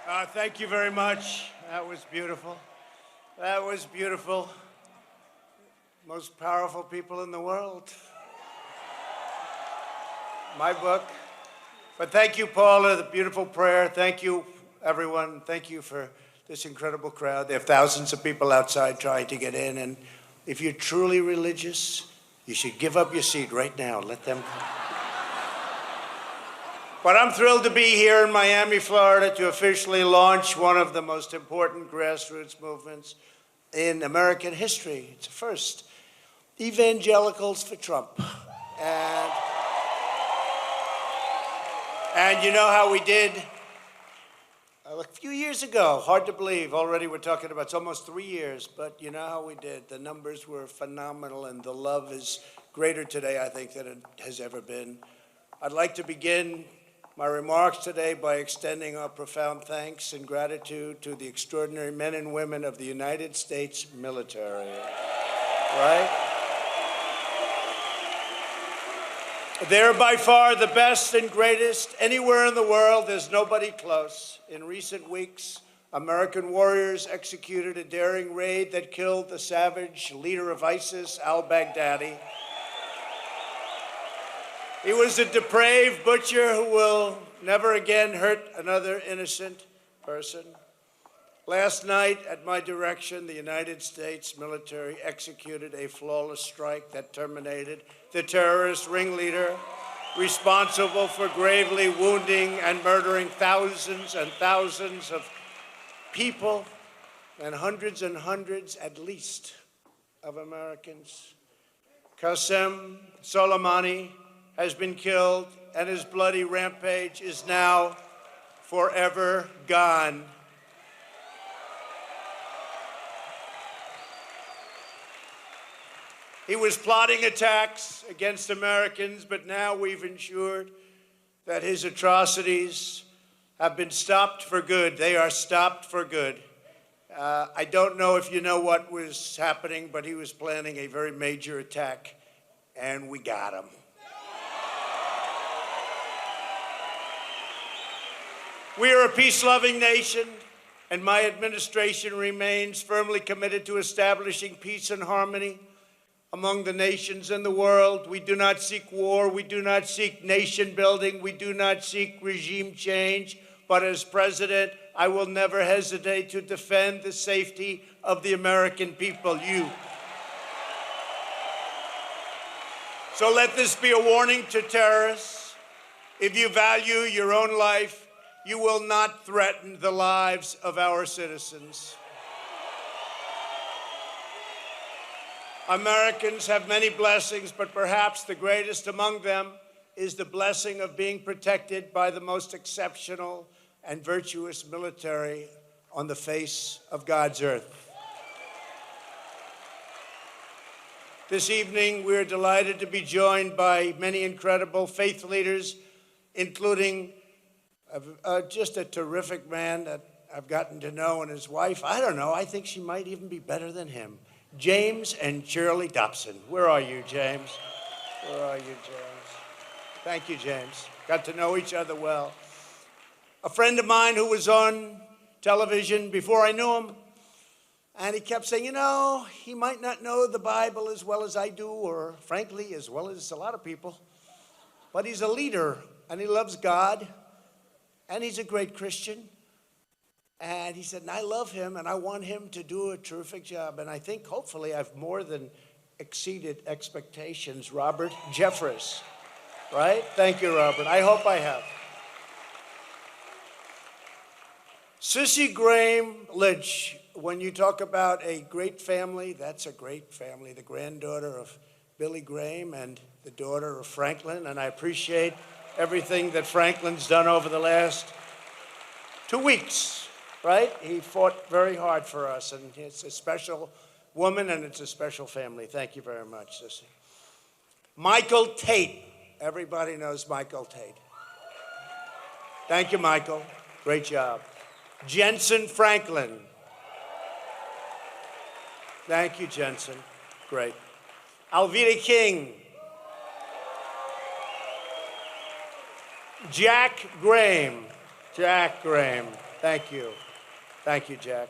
Thank you very much. That was beautiful. That was beautiful. Most powerful people in the world. My book. But thank you, Paula, the beautiful prayer. Thank you, everyone. Thank you for this incredible crowd. There are thousands of people outside trying to get in. And if you're truly religious, you should give up your seat right now. Let them come. But I'm thrilled to be here in Miami, Florida, to officially launch one of the most important grassroots movements in American history. It's a first. Evangelicals for Trump. And you know how we did a few years ago. Hard to believe. Already we're talking about it's almost 3 years, but you know how we did. The numbers were phenomenal, and the love is greater today, I think, than it has ever been. I'd like to begin my remarks today by extending our profound thanks and gratitude to the extraordinary men and women of the United States military, right? They're by far the best and greatest anywhere in the world. There's nobody close. In recent weeks, American warriors executed a daring raid that killed the savage leader of ISIS, al-Baghdadi. He was a depraved butcher who will never again hurt another innocent person. Last night, at my direction, the United States military executed a flawless strike that terminated the terrorist ringleader responsible for gravely wounding and murdering thousands and thousands of people and hundreds at least of Americans. Qasem Soleimani has been killed, and his bloody rampage is now forever gone. He was plotting attacks against Americans, but now we've ensured that his atrocities have been stopped for good. They are stopped for good. I don't know if you know what was happening, but he was planning a very major attack, and we got him. We are a peace-loving nation, and my administration remains firmly committed to establishing peace and harmony among the nations in the world. We do not seek war. We do not seek nation building. We do not seek regime change. But as president, I will never hesitate to defend the safety of the American people, you. So let this be a warning to terrorists. If you value your own life, you will not threaten the lives of our citizens. Americans have many blessings, but perhaps the greatest among them is the blessing of being protected by the most exceptional and virtuous military on the face of God's earth. This evening, we're delighted to be joined by many incredible faith leaders, including just a terrific man that I've gotten to know, and his wife. I don't know, I think she might even be better than him. James and Shirley Dobson. Where are you, James? Where are you, James? Thank you, James. Got to know each other well. A friend of mine who was on television before I knew him, and he kept saying, you know, he might not know the Bible as well as I do, or frankly, as well as a lot of people, but he's a leader, and he loves God, and he's a great Christian. And he said, and I love him, and I want him to do a terrific job. And I think, hopefully, I've more than exceeded expectations. Robert Jeffress, right? Thank you, Robert. I hope I have. Sissy Graham Lynch, when you talk about a great family, that's a great family. The granddaughter of Billy Graham and the daughter of Franklin. And I appreciate everything that Franklin's done over the last 2 weeks. Right? He fought very hard for us, and it's a special woman, and it's a special family. Thank you very much, Sissy. Michael Tate. Everybody knows Michael Tate. Thank you, Michael. Great job. Jensen Franklin. Thank you, Jensen. Great. Alveda King. Jack Graham. Jack Graham. Thank you. Thank you, Jack.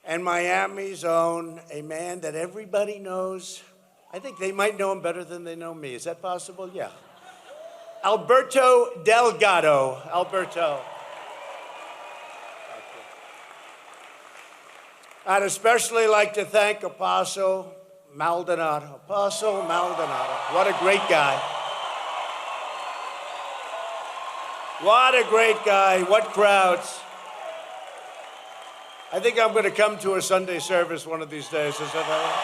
And Miami's own, a man that everybody knows. I think they might know him better than they know me. Is that possible? Yeah. Alberto Delgado. Alberto. I'd especially like to thank Apostle Maldonado. Apostle Maldonado. What a great guy. What a great guy. What crowds. I think I'm going to come to a Sunday service one of these days. Is that right?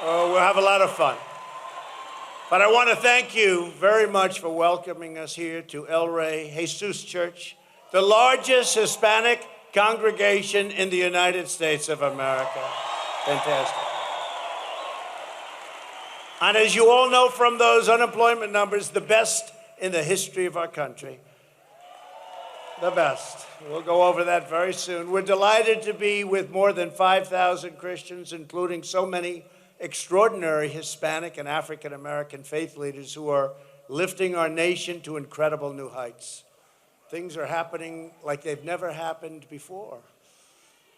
Oh, we'll have a lot of fun. But I want to thank you very much for welcoming us here to El Rey Jesus Church, the largest Hispanic congregation in the United States of America. Fantastic. And as you all know from those unemployment numbers, the best in the history of our country. The best. We'll go over that very soon. We're delighted to be with more than 5,000 Christians, including so many extraordinary Hispanic and African American faith leaders who are lifting our nation to incredible new heights. Things are happening like they've never happened before.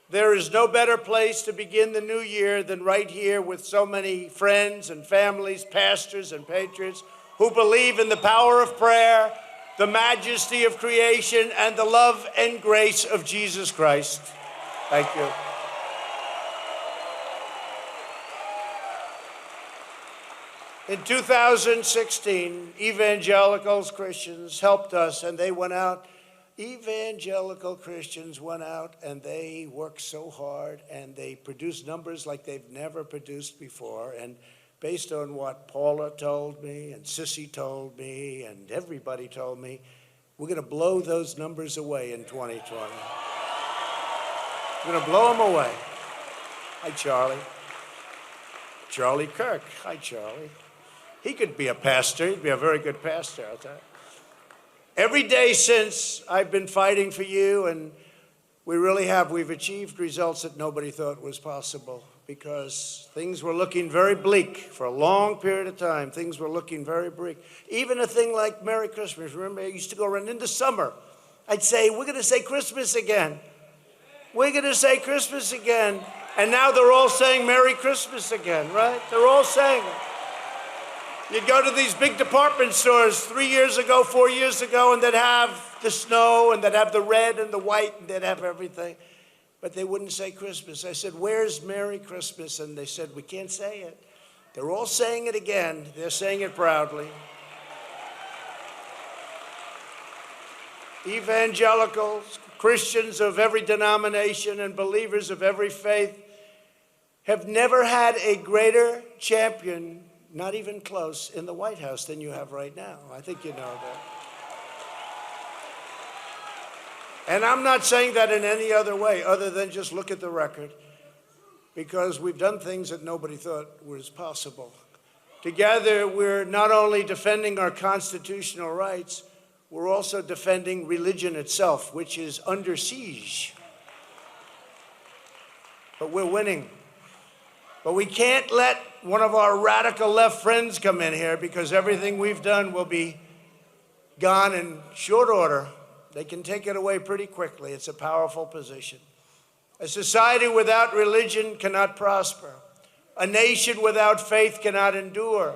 There is no better place to begin the new year than right here with so many friends and families, pastors and patriots who believe in the power of prayer, the majesty of creation, and the love and grace of Jesus Christ. Thank you. In 2016, evangelicals, Christians helped us, and they went out. Evangelical Christians went out, and they worked so hard, and they produced numbers like they've never produced before. And based on what Paula told me, and Sissy told me, and everybody told me, we're going to blow those numbers away in 2020. We're going to blow them away. Hi, Charlie. Charlie Kirk. Hi, Charlie. He could be a pastor. He'd be a very good pastor, I'll tell you. Every day since, I've been fighting for you, and we really have. We've achieved results that nobody thought was possible because things were looking very bleak for a long period of time. Things were looking very bleak. Even a thing like Merry Christmas. Remember, I used to go around in the summer. I'd say, we're going to say Christmas again. We're going to say Christmas again. And now they're all saying Merry Christmas again, right? They're all saying it. You'd go to these big department stores 3 years ago, 4 years ago, and they'd have the snow, and they'd have the red and the white, and they'd have everything. But they wouldn't say Christmas. I said, where's Merry Christmas? And they said, we can't say it. They're all saying it again. They're saying it proudly. Evangelicals, Christians of every denomination, and believers of every faith have never had a greater champion, not even close, in the White House than you have right now. I think you know that. And I'm not saying that in any other way other than just look at the record, because we've done things that nobody thought was possible. Together, we're not only defending our constitutional rights, we're also defending religion itself, which is under siege. But we're winning. But we can't let one of our radical left friends come in here, because everything we've done will be gone in short order. They can take it away pretty quickly. It's a powerful position. A society without religion cannot prosper. A nation without faith cannot endure,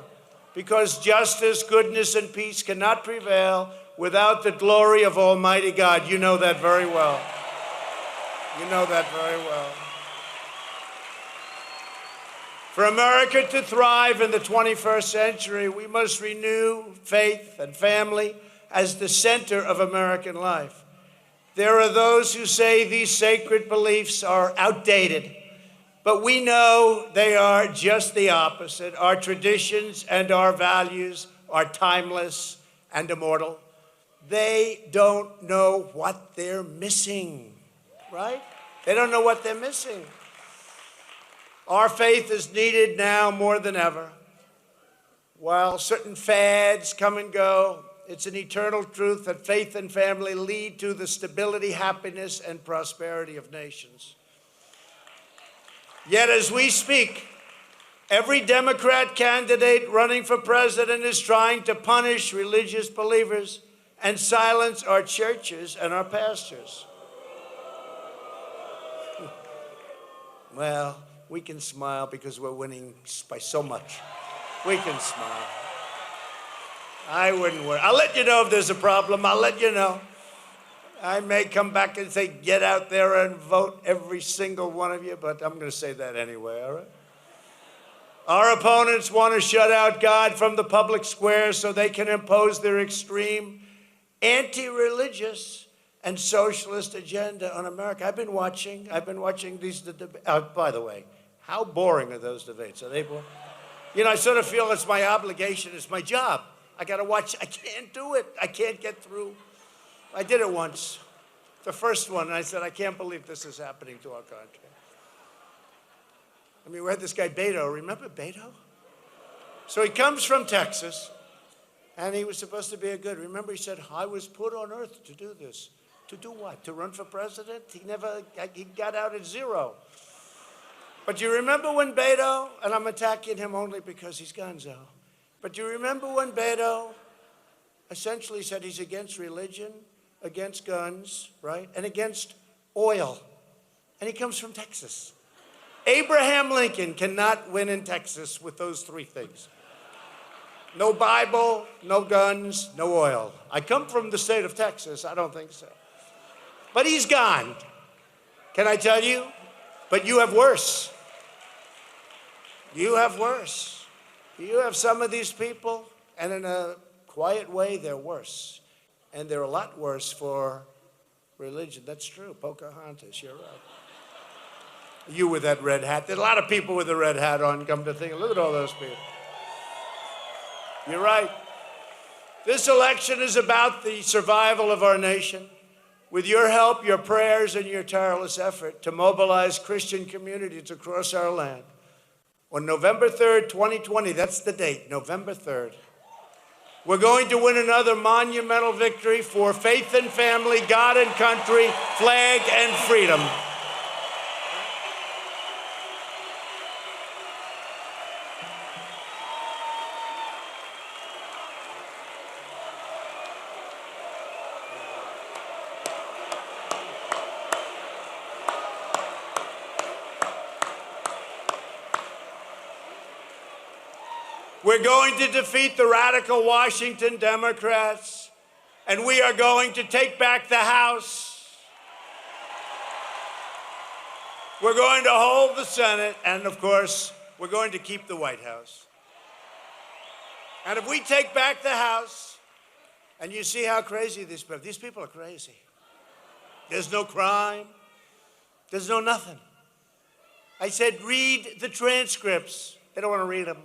because justice, goodness, and peace cannot prevail without the glory of Almighty God. You know that very well. You know that very well. For America to thrive in the 21st century, we must renew faith and family as the center of American life. There are those who say these sacred beliefs are outdated, but we know they are just the opposite. Our traditions and our values are timeless and immortal. They don't know what they're missing, right? They don't know what they're missing. Our faith is needed now more than ever. While certain fads come and go, it's an eternal truth that faith and family lead to the stability, happiness, and prosperity of nations. Yet as we speak, every Democrat candidate running for president is trying to punish religious believers and silence our churches and our pastors. Well, we can smile because we're winning by so much. We can smile. I wouldn't worry. I'll let you know if there's a problem. I'll let you know. I may come back and say, get out there and vote, every single one of you, but I'm going to say that anyway, all right? Our opponents want to shut out God from the public square so they can impose their extreme, anti-religious, and socialist agenda on America. I've been watching these debates. By the way, how boring are those debates? Are they boring? You know, I sort of feel it's my obligation, it's my job. I got to watch. I can't do it. I can't get through. I did it once, the first one, and I said, I can't believe this is happening to our country. I mean, we had this guy Beto. Remember Beto? So he comes from Texas, and he was supposed to be a good. Remember, he said, I was put on earth to do this. To do what? To run for president? He got out at 0. But you remember when Beto, and I'm attacking him only because he's gonzo, but you remember when Beto essentially said he's against religion, against guns, right, and against oil, and he comes from Texas. Abraham Lincoln cannot win in Texas with those 3 things. No Bible, no guns, no oil. I come from the state of Texas. I don't think so. But he's gone. Can I tell you? But you have worse. You have worse. You have some of these people, and in a quiet way, they're worse. And they're a lot worse for religion. That's true. Pocahontas, you're right. You with that red hat. There's a lot of people with a red hat on, come to think. Look at all those people. You're right. This election is about the survival of our nation. With your help, your prayers, and your tireless effort to mobilize Christian communities across our land, on November 3rd, 2020, that's the date, November 3rd, we're going to win another monumental victory for faith and family, God and country, flag and freedom. We're going to defeat the radical Washington Democrats, and we are going to take back the House. We're going to hold the Senate, and of course, we're going to keep the White House. And if we take back the House, and you see how crazy these people are crazy. There's no crime. There's no nothing. I said, read the transcripts. They don't want to read them.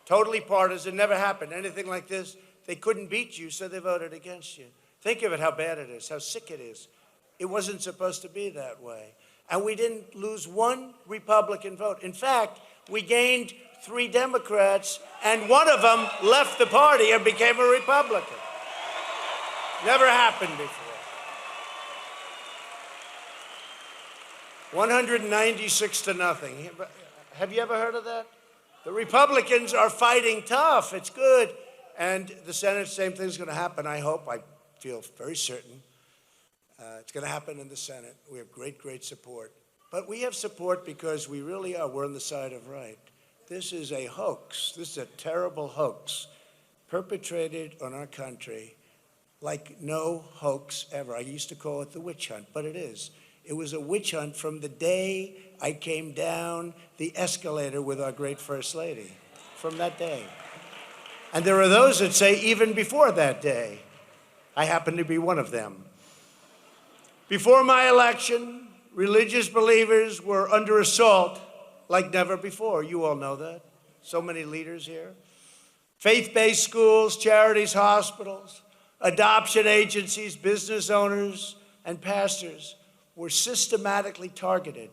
Totally partisan, never happened. Anything like this, they couldn't beat you, so they voted against you. Think of it, how bad it is, how sick it is. It wasn't supposed to be that way. And we didn't lose one Republican vote. In fact, we gained 3 Democrats, and one of them left the party and became a Republican. Never happened before. 196 to nothing. Have you ever heard of that? The Republicans are fighting tough. It's good. And the Senate, same thing's going to happen, I hope. I feel very certain. It's going to happen in the Senate. We have great, great support. But we have support because we really are. We're on the side of right. This is a hoax. This is a terrible hoax perpetrated on our country like no hoax ever. I used to call it the witch hunt, but it is. It was a witch hunt from the day I came down the escalator with our great First Lady, from that day. And there are those that say even before that day. I happen to be one of them. Before my election, religious believers were under assault like never before. You all know that. So many leaders here. Faith-based schools, charities, hospitals, adoption agencies, business owners, and pastors were systematically targeted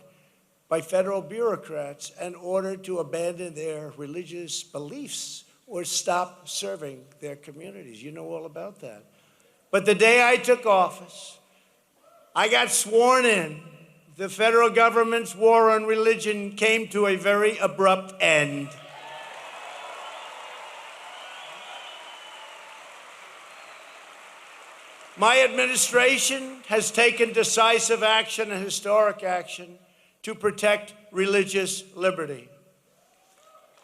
by federal bureaucrats in order to abandon their religious beliefs or stop serving their communities. You know all about that. But the day I took office, I got sworn in. The federal government's war on religion came to a very abrupt end. My administration has taken decisive action and historic action to protect religious liberty.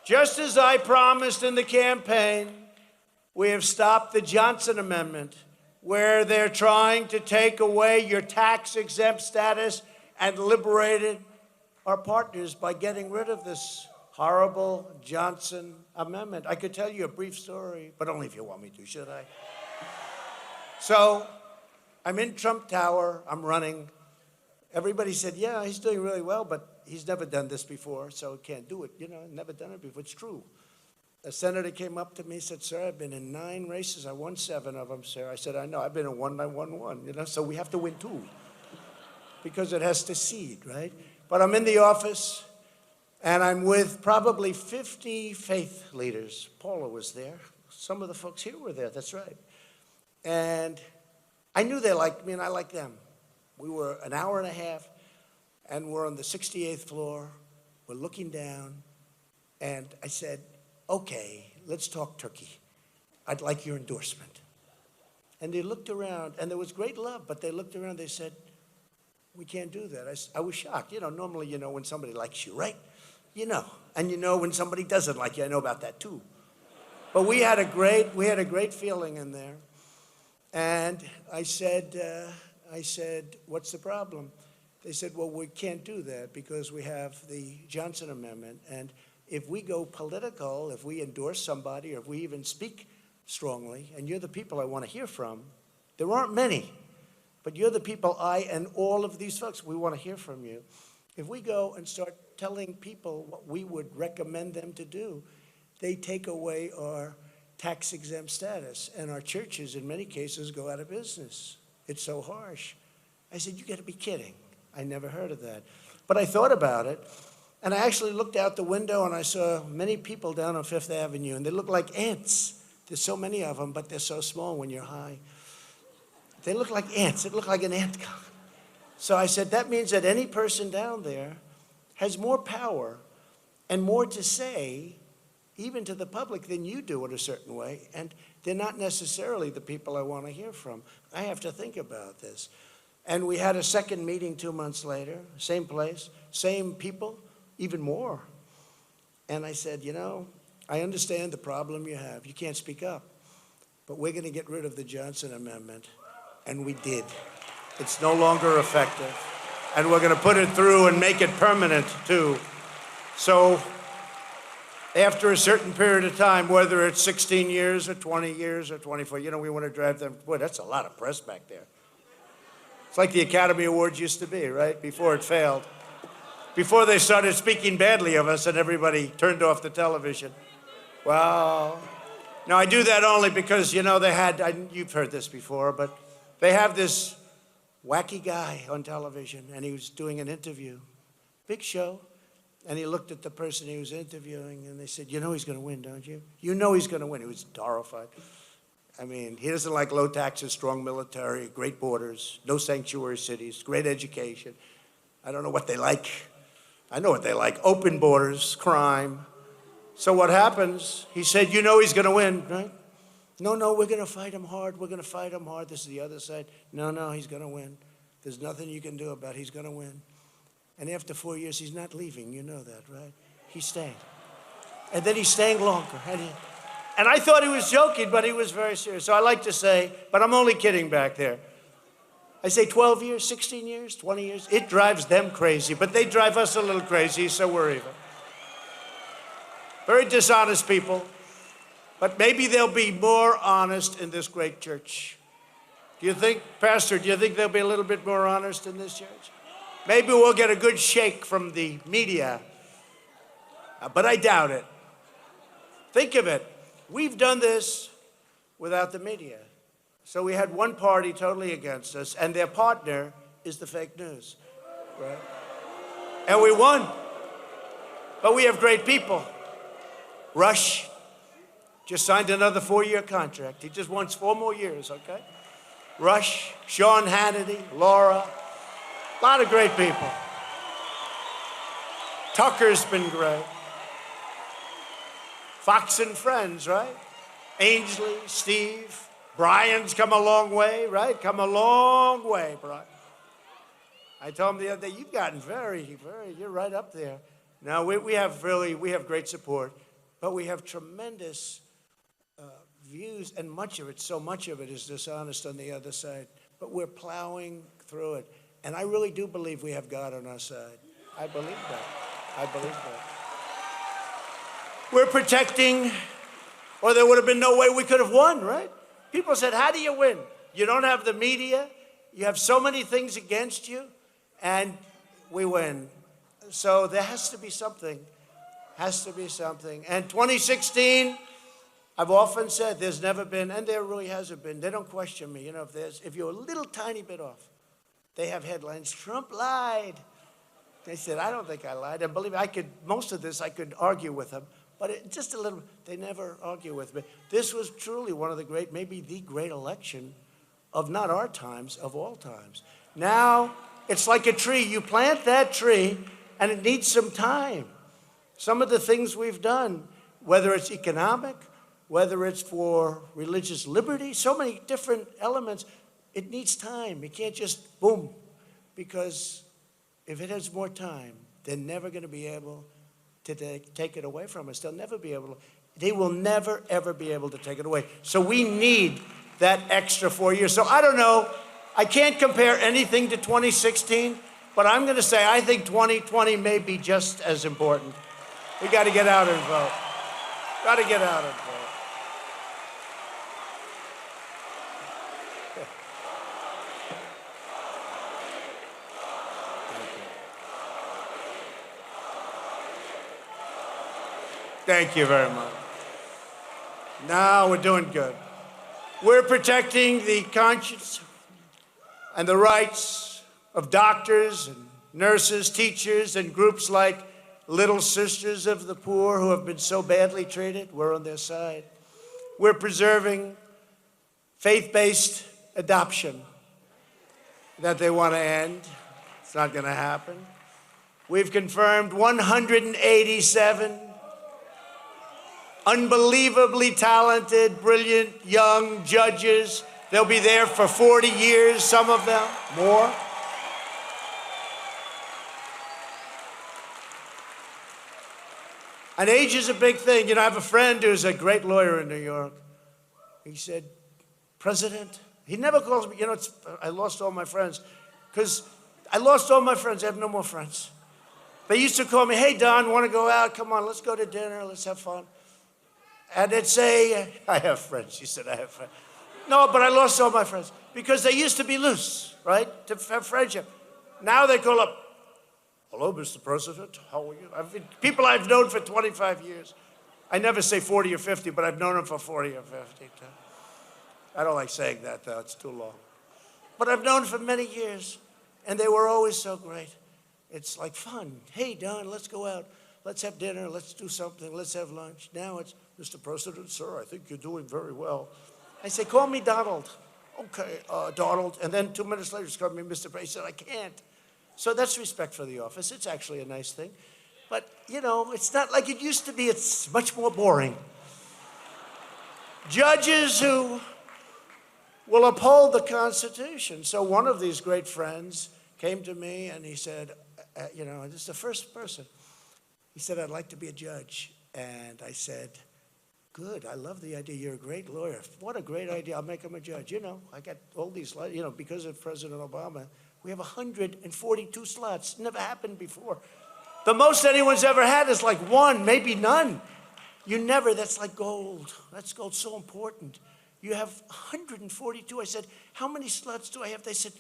Just as I promised in the campaign, we have stopped the Johnson Amendment, where they're trying to take away your tax-exempt status and liberated our partners by getting rid of this horrible Johnson Amendment. I could tell you a brief story, but only if you want me to, should I? So I'm in Trump Tower, I'm running. Everybody said, yeah, he's doing really well, but he's never done this before, so he can't do it. You know, never done it before. It's true. A senator came up to me and said, sir, I've been in 9 races. I won 7 of them, sir. I said, I know. I've been in 1, I won 1. You know, so we have to win 2 because it has to seed, right? But I'm in the office, and I'm with probably 50 faith leaders. Paula was there. Some of the folks here were there. That's right. And I knew they liked me, and I liked them. We were an hour and a half, and we're on the 68th floor. We're looking down, and I said, okay, let's talk Turkey. I'd like your endorsement. And they looked around, and there was great love, but they looked around, they said, we can't do that. I was shocked. You know, normally you know when somebody likes you, right? You know, and you know when somebody doesn't like you. I know about that too. But we had a great feeling in there. And I said, what's the problem? They said, well, we can't do that because we have the Johnson Amendment. And if we go political, if we endorse somebody, or if we even speak strongly, and you're the people I want to hear from, there aren't many, but you're the people I and all of these folks, we want to hear from you. If we go and start telling people what we would recommend them to do, they take away our tax-exempt status, and our churches, in many cases, go out of business. It's so harsh. I said, you got to be kidding. I never heard of that. But I thought about it, and I actually looked out the window, and I saw many people down on Fifth Avenue, and they look like ants. There's so many of them, but they're so small when you're high. They look like ants. It looked like an ant colony. So I said, that means that any person down there has more power and more to say, even to the public, than you do in a certain way, and they're not necessarily the people I want to hear from. I have to think about this. And we had a second meeting 2 months later, same place, same people, even more. And I said, you know, I understand the problem you have. You can't speak up, but we're going to get rid of the Johnson Amendment, and we did. It's no longer effective, and we're going to put it through and make it permanent, too. So after a certain period of time, whether it's 16 years or 20 years or 24, you know, we want to drive them. Boy, that's a lot of press back there. It's like the Academy Awards used to be, right? Before it failed. Before they started speaking badly of us and everybody turned off the television. Well, now I do that only because, you know, they had, you've heard this before, but they have this wacky guy on television, and he was doing an interview. Big show. And he looked at the person he was interviewing, and they said, you know he's going to win, don't you? You know he's going to win. He was horrified. I mean, he doesn't like low taxes, strong military, great borders, no sanctuary cities, great education. I don't know what they like. I know what they like. Open borders, crime. So what happens? He said, you know he's going to win, right? No, we're going to fight him hard. We're going to fight him hard. This is the other side. No, he's going to win. There's nothing you can do about it. He's going to win. And after 4 years, he's not leaving. You know that, right? He's staying. And then he's staying longer. And I thought he was joking, but he was very serious. So I like to say, but I'm only kidding back there. I say 12 years, 16 years, 20 years. It drives them crazy, but they drive us a little crazy, so we're even. Very dishonest people, but maybe they'll be more honest in this great church. Do you think, Pastor, do you think they'll be a little bit more honest in this church? Maybe we'll get a good shake from the media, but I doubt it. Think of it. We've done this without the media. So we had one party totally against us, and their partner is the fake news, right? And we won. But we have great people. Rush just signed another 4-year contract. He just wants 4 more years, okay? Rush, Sean Hannity, Laura, a lot of great people. Tucker's been great. Fox and Friends, right? Ainsley, Steve, Brian's come a long way, right? Come a long way, Brian. I told him the other day, you've gotten you're right up there. Now, we have great support, but we have tremendous views, and so much of it is dishonest on the other side. But we're plowing through it. And I really do believe we have God on our side. I believe that. We're protecting, or there would have been no way we could have won, right? People said, how do you win? You don't have the media. You have so many things against you, and we win. So there has to be something. And 2016, I've often said there's never been, and there really hasn't been. They don't question me. You know, if you're a little tiny bit off, they have headlines, Trump lied. They said, I don't think I lied. And believe me, most of this I could argue with them, but just a little, they never argue with me. This was truly one of the great, maybe the great election of not our times, of all times. Now, it's like a tree. You plant that tree, and it needs some time. Some of the things we've done, whether it's economic, whether it's for religious liberty, so many different elements, it needs time. You can't just boom, because if it has more time, they're never going to be able to take it away from us. They will never, ever be able to take it away. So we need that extra 4 years. So I don't know. I can't compare anything to 2016, but I'm going to say I think 2020 may be just as important. We got to get out and vote. Thank you very much. Now we're doing good. We're protecting the conscience and the rights of doctors and nurses, teachers, and groups like Little Sisters of the Poor who have been so badly treated. We're on their side. We're preserving faith-based adoption that they want to end. It's not going to happen. We've confirmed 187 unbelievably talented, brilliant, young judges. They'll be there for 40 years, some of them, more. And age is a big thing. You know, I have a friend who's a great lawyer in New York. He said, President, he never calls me, you know, I lost all my friends. Because I lost all my friends, I have no more friends. They used to call me, hey, Don, want to go out? Come on, let's go to dinner, let's have fun. And they'd say, I have friends. She said, I have friends. No, but I lost all my friends. Because they used to be loose, right? To have friendship. Now they call up, hello, Mr. President, how are you? People I've known for 25 years. I never say 40 or 50, but I've known them for 40 or 50. I don't like saying that, though. It's too long. But I've known them for many years, and they were always so great. It's like fun. Hey, Don, let's go out. Let's have dinner. Let's do something. Let's have lunch. Now it's, Mr. President, sir, I think you're doing very well. I say, call me Donald. Okay, Donald. And then 2 minutes later, just call me Mr. President. He said, I can't. So that's respect for the office. It's actually a nice thing. But, you know, it's not like it used to be. It's much more boring. Judges who will uphold the Constitution. So one of these great friends came to me and he said, you know, this is the first person. He said, I'd like to be a judge. And I said, good, I love the idea. You're a great lawyer. What a great idea. I'll make him a judge. You know, I got all these, you know, because of President Obama, we have 142 slots. Never happened before. The most anyone's ever had is like one, maybe none. That's like gold. That's gold, so important. You have 142. I said, how many slots do I have? They said,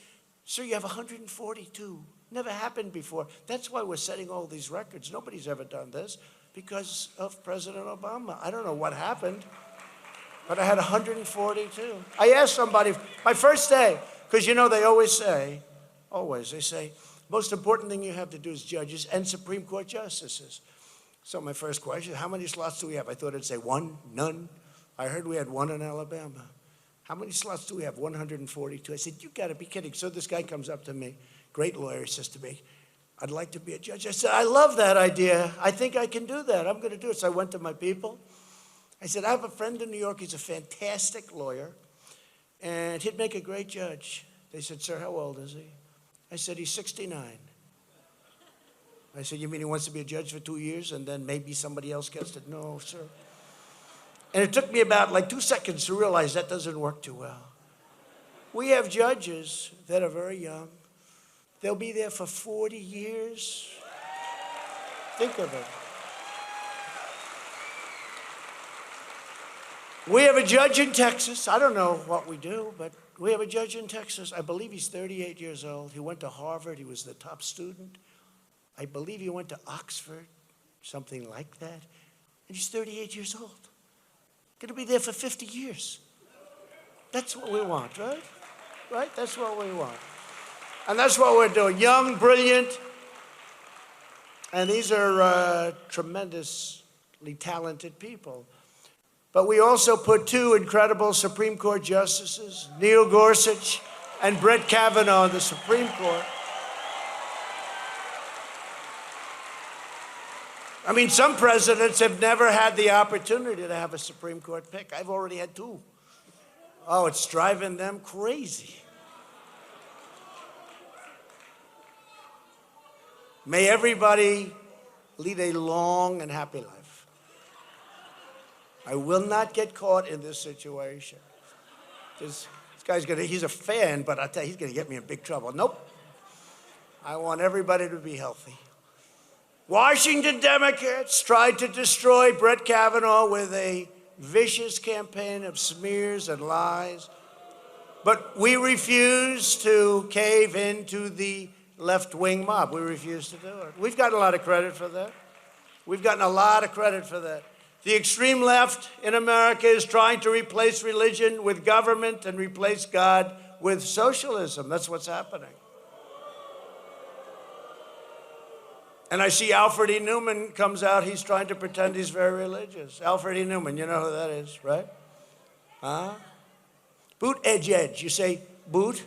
sir, you have 142. Never happened before. That's why we're setting all these records. Nobody's ever done this because of President Obama. I don't know what happened, but I had 142. I asked somebody, my first day, because you know they always say, they say, most important thing you have to do is judges and Supreme Court justices. So my first question, how many slots do we have? I thought it'd say one, none. I heard we had one in Alabama. How many slots do we have? 142. I said, you gotta be kidding. So this guy comes up to me, great lawyer, says to me, I'd like to be a judge. I said, I love that idea. I think I can do that. I'm gonna do it. So I went to my people. I said, I have a friend in New York. He's a fantastic lawyer. And he'd make a great judge. They said, "Sir, how old is he?" I said, "He's 69. I said, "You mean he wants to be a judge for 2 years and then maybe somebody else gets it?" "No, sir." And it took me about like 2 seconds to realize that doesn't work too well. We have judges that are very young. They'll be there for 40 years. Think of it. We have a judge in Texas. I don't know what we do, but we have a judge in Texas. I believe he's 38 years old. He went to Harvard. He was the top student. I believe he went to Oxford, something like that. And he's 38 years old. Going to be there for 50 years. That's what we want, right? Right? That's what we want. And that's what we're doing. Young, brilliant. And these are tremendously talented people. But we also put 2 incredible Supreme Court justices, Neil Gorsuch and Brett Kavanaugh, on the Supreme Court. I mean, some presidents have never had the opportunity to have a Supreme Court pick. I've already had 2. Oh, it's driving them crazy. May everybody lead a long and happy life. I will not get caught in this situation. This guy's he's a fan, but I tell you, he's gonna get me in big trouble. Nope. I want everybody to be healthy. Washington Democrats tried to destroy Brett Kavanaugh with a vicious campaign of smears and lies, but we refuse to cave into the left-wing mob. We refuse to do it. We've gotten a lot of credit for that. We've gotten a lot of credit for that. The extreme left in America is trying to replace religion with government and replace God with socialism. That's what's happening. And I see Alfred E. Newman comes out. He's trying to pretend he's very religious. Alfred E. Newman, you know who that is, right? Huh? Boot, edge, edge. You say boot,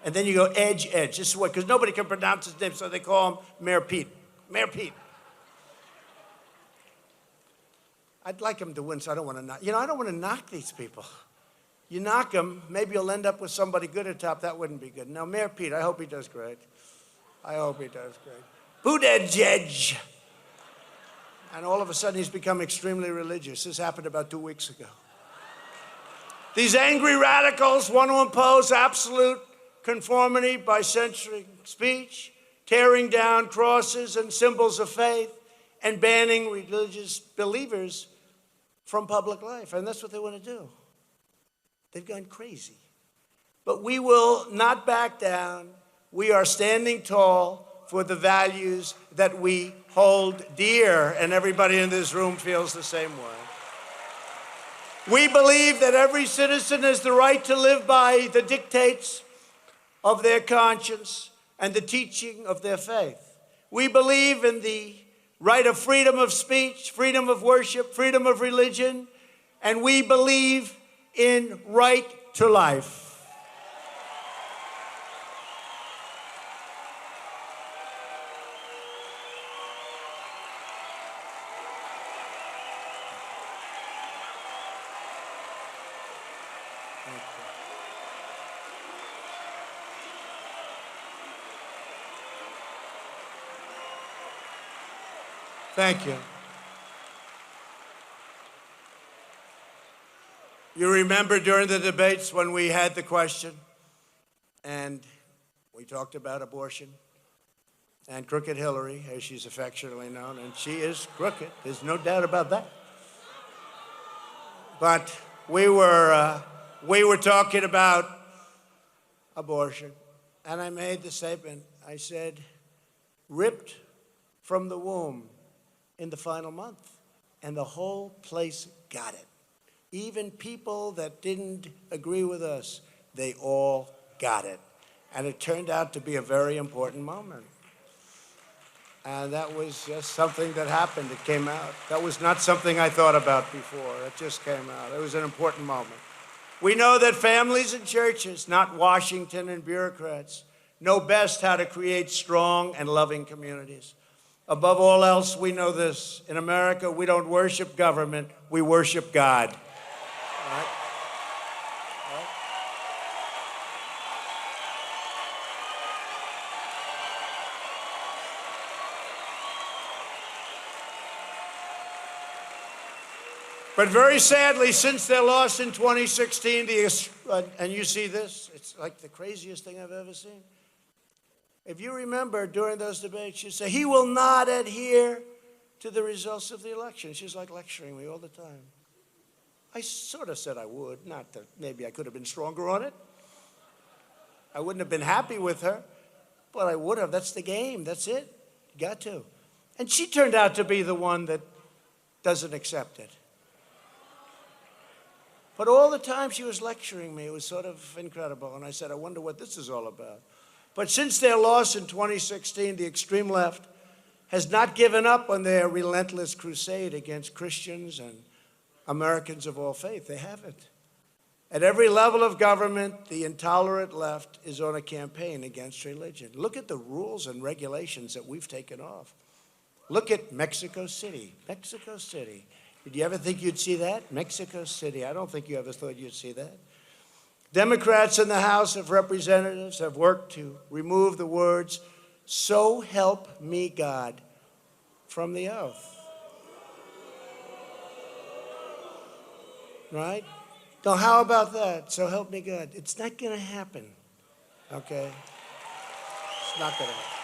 and then you go edge, edge. This is what, because nobody can pronounce his name, so they call him Mayor Pete. Mayor Pete. I'd like him to win, so I don't want to knock. You know, I don't want to knock these people. You knock him, maybe you'll end up with somebody good at top. That wouldn't be good. Now, Mayor Pete, I hope he does great. I hope he does great. Boot, edge, edge. And all of a sudden, he's become extremely religious. This happened about 2 weeks ago. These angry radicals want to impose absolute conformity by censoring speech, tearing down crosses and symbols of faith, and banning religious believers from public life. And that's what they want to do. They've gone crazy. But we will not back down. We are standing tall for the values that we hold dear, and everybody in this room feels the same way. We believe that every citizen has the right to live by the dictates of their conscience and the teaching of their faith. We believe in the right of freedom of speech, freedom of worship, freedom of religion, and we believe in right to life. Thank you. You remember during the debates when we had the question and we talked about abortion and Crooked Hillary, as she's affectionately known, and she is crooked. There's no doubt about that. But we were talking about abortion, and I made the statement. I said, ripped from the womb in the final month, and the whole place got it. Even people that didn't agree with us, they all got it. And it turned out to be a very important moment. And that was just something that happened. It came out. That was not something I thought about before. It just came out. It was an important moment. We know that families and churches, not Washington and bureaucrats, know best how to create strong and loving communities. Above all else, we know this. In America, we don't worship government, we worship God. Right? Right? But very sadly, since their loss in 2016, and you see this, it's like the craziest thing I've ever seen. If you remember during those debates, she'd say, he will not adhere to the results of the election. She's like lecturing me all the time. I sort of said I would, not that maybe I could have been stronger on it. I wouldn't have been happy with her, but I would have. That's the game. That's it. You got to. And she turned out to be the one that doesn't accept it. But all the time she was lecturing me, it was sort of incredible. And I said, I wonder what this is all about. But since their loss in 2016, the extreme left has not given up on their relentless crusade against Christians and Americans of all faith. They haven't. At every level of government, the intolerant left is on a campaign against religion. Look at the rules and regulations that we've taken off. Look at Mexico City. Mexico City. Did you ever think you'd see that? Mexico City. I don't think you ever thought you'd see that. Democrats in the House of Representatives have worked to remove the words, "So help me God," from the oath. Right? Now, how about that? So help me God. It's not going to happen, okay? It's not going to happen.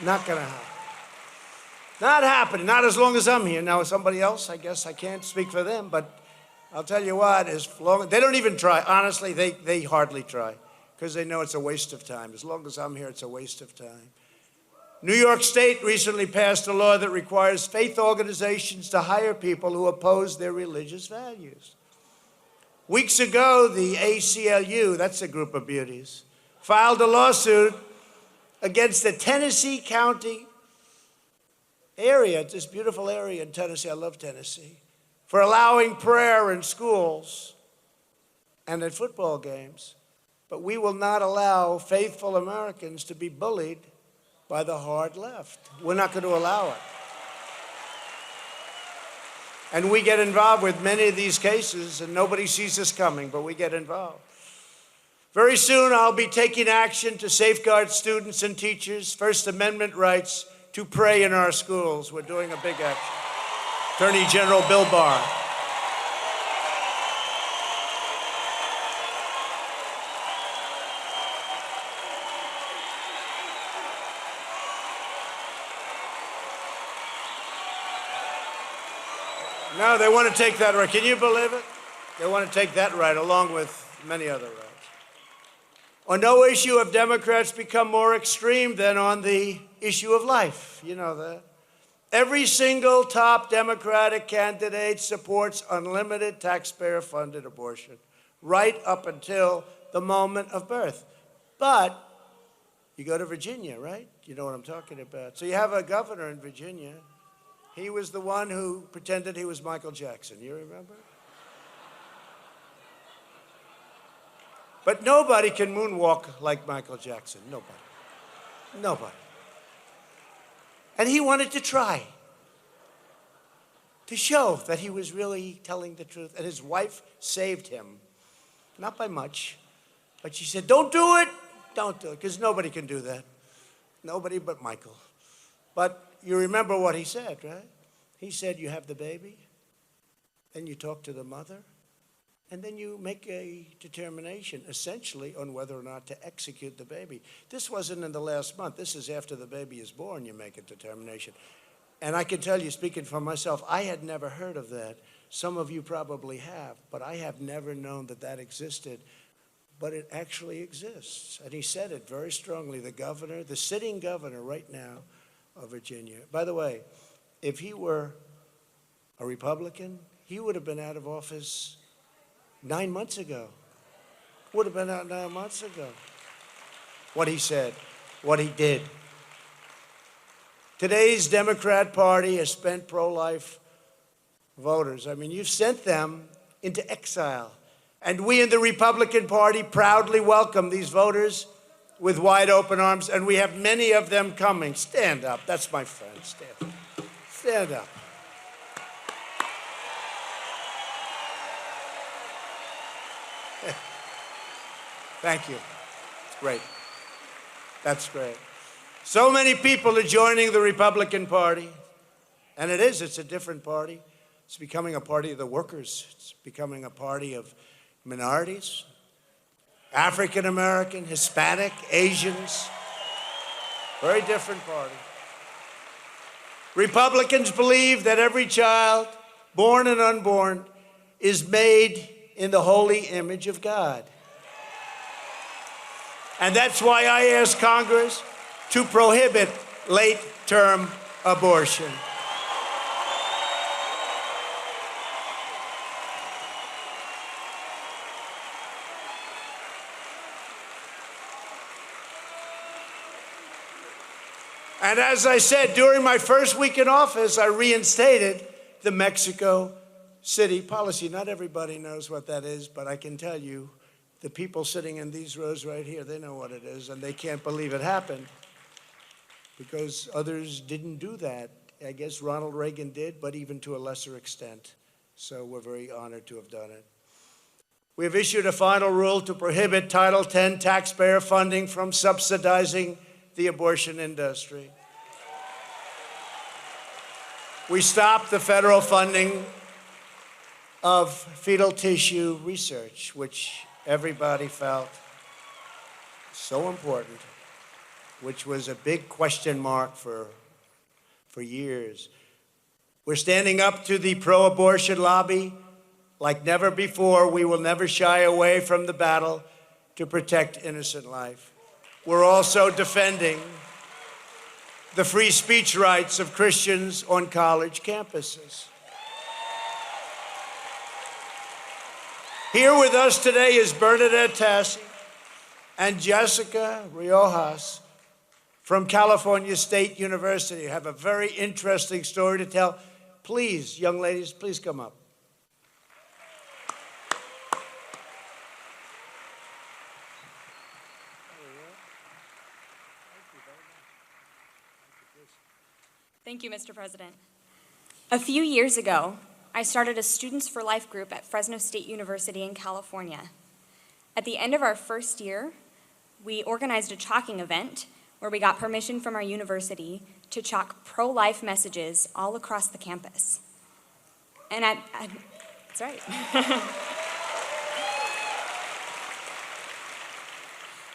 Not going to happen. Not happening. Not as long as I'm here. Now, somebody else, I guess I can't speak for them, but I'll tell you what, as long they don't even try. Honestly, they hardly try because they know it's a waste of time. As long as I'm here, it's a waste of time. New York State recently passed a law that requires faith organizations to hire people who oppose their religious values. Weeks ago, the ACLU, that's a group of beauties, filed a lawsuit against the Tennessee County area, this beautiful area in Tennessee, I love Tennessee, for allowing prayer in schools and at football games. But we will not allow faithful Americans to be bullied by the hard left. We're not going to allow it. And we get involved with many of these cases, and nobody sees us coming, but we get involved. Very soon, I'll be taking action to safeguard students and teachers' First Amendment rights to pray in our schools. We're doing a big action. Attorney General Bill Barr. No, they want to take that right. Can you believe it? They want to take that right along with many other rights. On no issue have Democrats become more extreme than on the issue of life. You know that. Every single top Democratic candidate supports unlimited taxpayer-funded abortion right up until the moment of birth. But you go to Virginia, right? You know what I'm talking about. So you have a governor in Virginia. He was the one who pretended he was Michael Jackson. You remember? But nobody can moonwalk like Michael Jackson. Nobody. Nobody. And he wanted to try to show that he was really telling the truth. And his wife saved him. Not by much. But she said, don't do it. Don't do it. Because nobody can do that. Nobody but Michael. But you remember what he said, right? He said, you have the baby, then you talk to the mother, and then you make a determination, essentially, on whether or not to execute the baby. This wasn't in the last month. This is after the baby is born, you make a determination. And I can tell you, speaking for myself, I had never heard of that. Some of you probably have, but I have never known that that existed. But it actually exists. And he said it very strongly, the governor, the sitting governor right now, of Virginia. By the way, if he were a Republican, he would have been out of office 9 months ago. Would have been out 9 months ago. What he said, what he did. Today's Democrat Party has spent pro-life voters. I mean, you've sent them into exile. And we in the Republican Party proudly welcome these voters with wide open arms, and we have many of them coming. Stand up. That's my friend. Stand up. Stand up. Thank you. It's great. That's great. So many people are joining the Republican Party, and it's a different party. It's becoming a party of the workers. It's becoming a party of minorities, African American, Hispanic, Asians. Very different party. Republicans believe that every child, born and unborn, is made in the holy image of God. And that's why I asked Congress to prohibit late-term abortion. And as I said, during my first week in office, I reinstated the Mexico City policy. Not everybody knows what that is, but I can tell you, the people sitting in these rows right here, they know what it is, and they can't believe it happened because others didn't do that. I guess Ronald Reagan did, but even to a lesser extent. So we're very honored to have done it. We have issued a final rule to prohibit Title X taxpayer funding from subsidizing the abortion industry. We stopped the federal funding of fetal tissue research, which everybody felt so important, which was a big question mark for years. We're standing up to the pro-abortion lobby like never before. We will never shy away from the battle to protect innocent life. We're also defending the free speech rights of Christians on college campuses. Here with us today is Bernadette Tassi and Jessica Riojas from California State University. Have a very interesting story to tell. Please, young ladies, please come up. Thank you, Mr. President. A few years ago, I started a Students for Life group at Fresno State University in California. At the end of our first year, we organized a chalking event where we got permission from our university to chalk pro-life messages all across the campus. And that's right.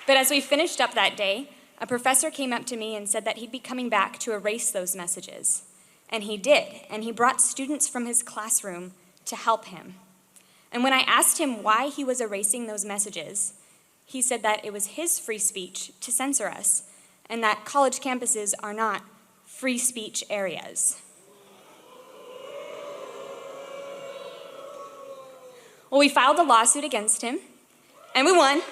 But as we finished up that day, a professor came up to me and said that he'd be coming back to erase those messages. And he did, and he brought students from his classroom to help him. And when I asked him why he was erasing those messages, he said that it was his free speech to censor us, and that college campuses are not free speech areas. Well, we filed a lawsuit against him, and we won.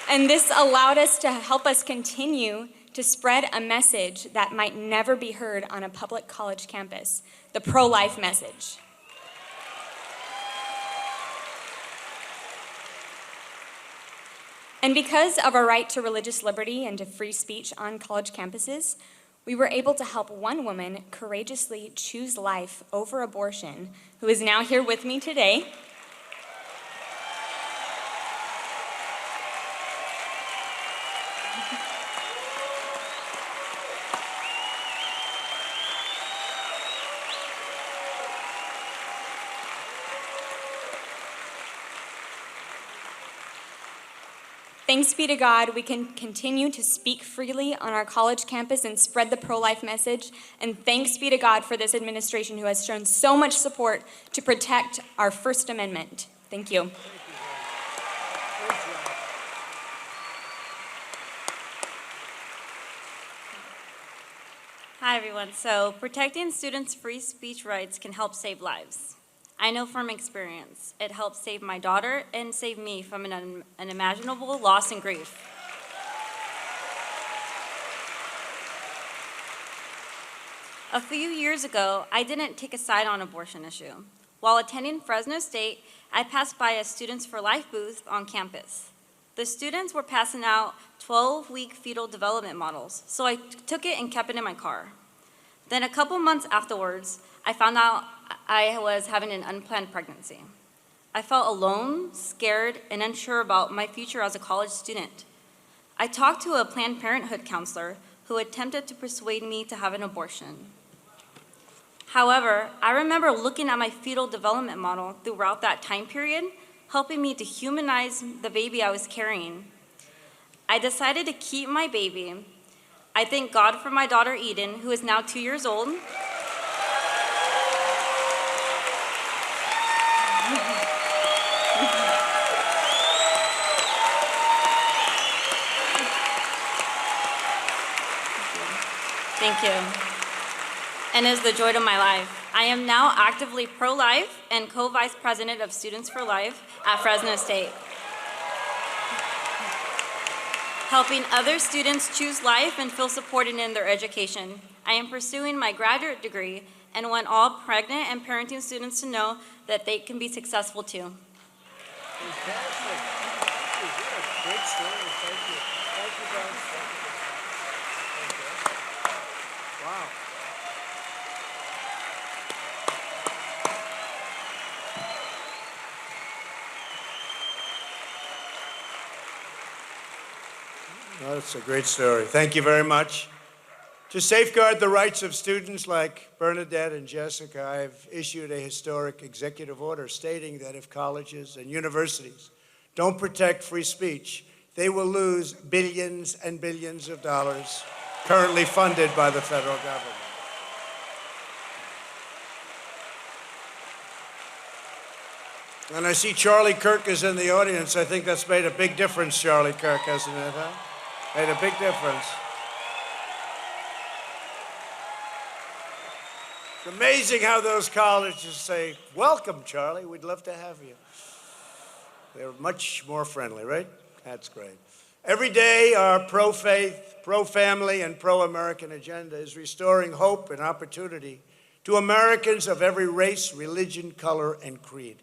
And this allowed us to help us continue to spread a message that might never be heard on a public college campus, the pro-life message. And because of our right to religious liberty and to free speech on college campuses, we were able to help one woman courageously choose life over abortion, who is now here with me today. Thanks be to God, we can continue to speak freely on our college campus and spread the pro-life message. And thanks be to God for this administration who has shown so much support to protect our First Amendment. Thank you. Hi, everyone. So protecting students' free speech rights can help save lives. I know from experience, it helped save my daughter and save me from an unimaginable loss and grief. A few years ago, I didn't take a side on abortion issue. While attending Fresno State, I passed by a Students for Life booth on campus. The students were passing out 12-week fetal development models, so I took it and kept it in my car. Then a couple months afterwards, I found out I was having an unplanned pregnancy. I felt alone, scared, and unsure about my future as a college student. I talked to a Planned Parenthood counselor who attempted to persuade me to have an abortion. However, I remember looking at my fetal development model throughout that time period, helping me to humanize the baby I was carrying. I decided to keep my baby. I thank God for my daughter Eden, who is now 2 years old. Thank you. And is the joy of my life. I am now actively pro-life and co-vice president of Students for Life at Fresno State, helping other students choose life and feel supported in their education. I am pursuing my graduate degree and want all pregnant and parenting students to know that they can be successful too. Fantastic. Thank you. Good. Great story. Thank you. Thank you, guys. Thank you. Wow. Well, that's a great story. Thank you very much. To safeguard the rights of students like Bernadette and Jessica, I've issued a historic executive order stating that if colleges and universities don't protect free speech, they will lose billions and billions of dollars currently funded by the federal government. And I see Charlie Kirk is in the audience. I think that's made a big difference, Charlie Kirk, hasn't it, huh? Made a big difference. It's amazing how those colleges say, welcome, Charlie, we'd love to have you. They're much more friendly, right? That's great. Every day, our pro-faith, pro-family, and pro-American agenda is restoring hope and opportunity to Americans of every race, religion, color, and creed.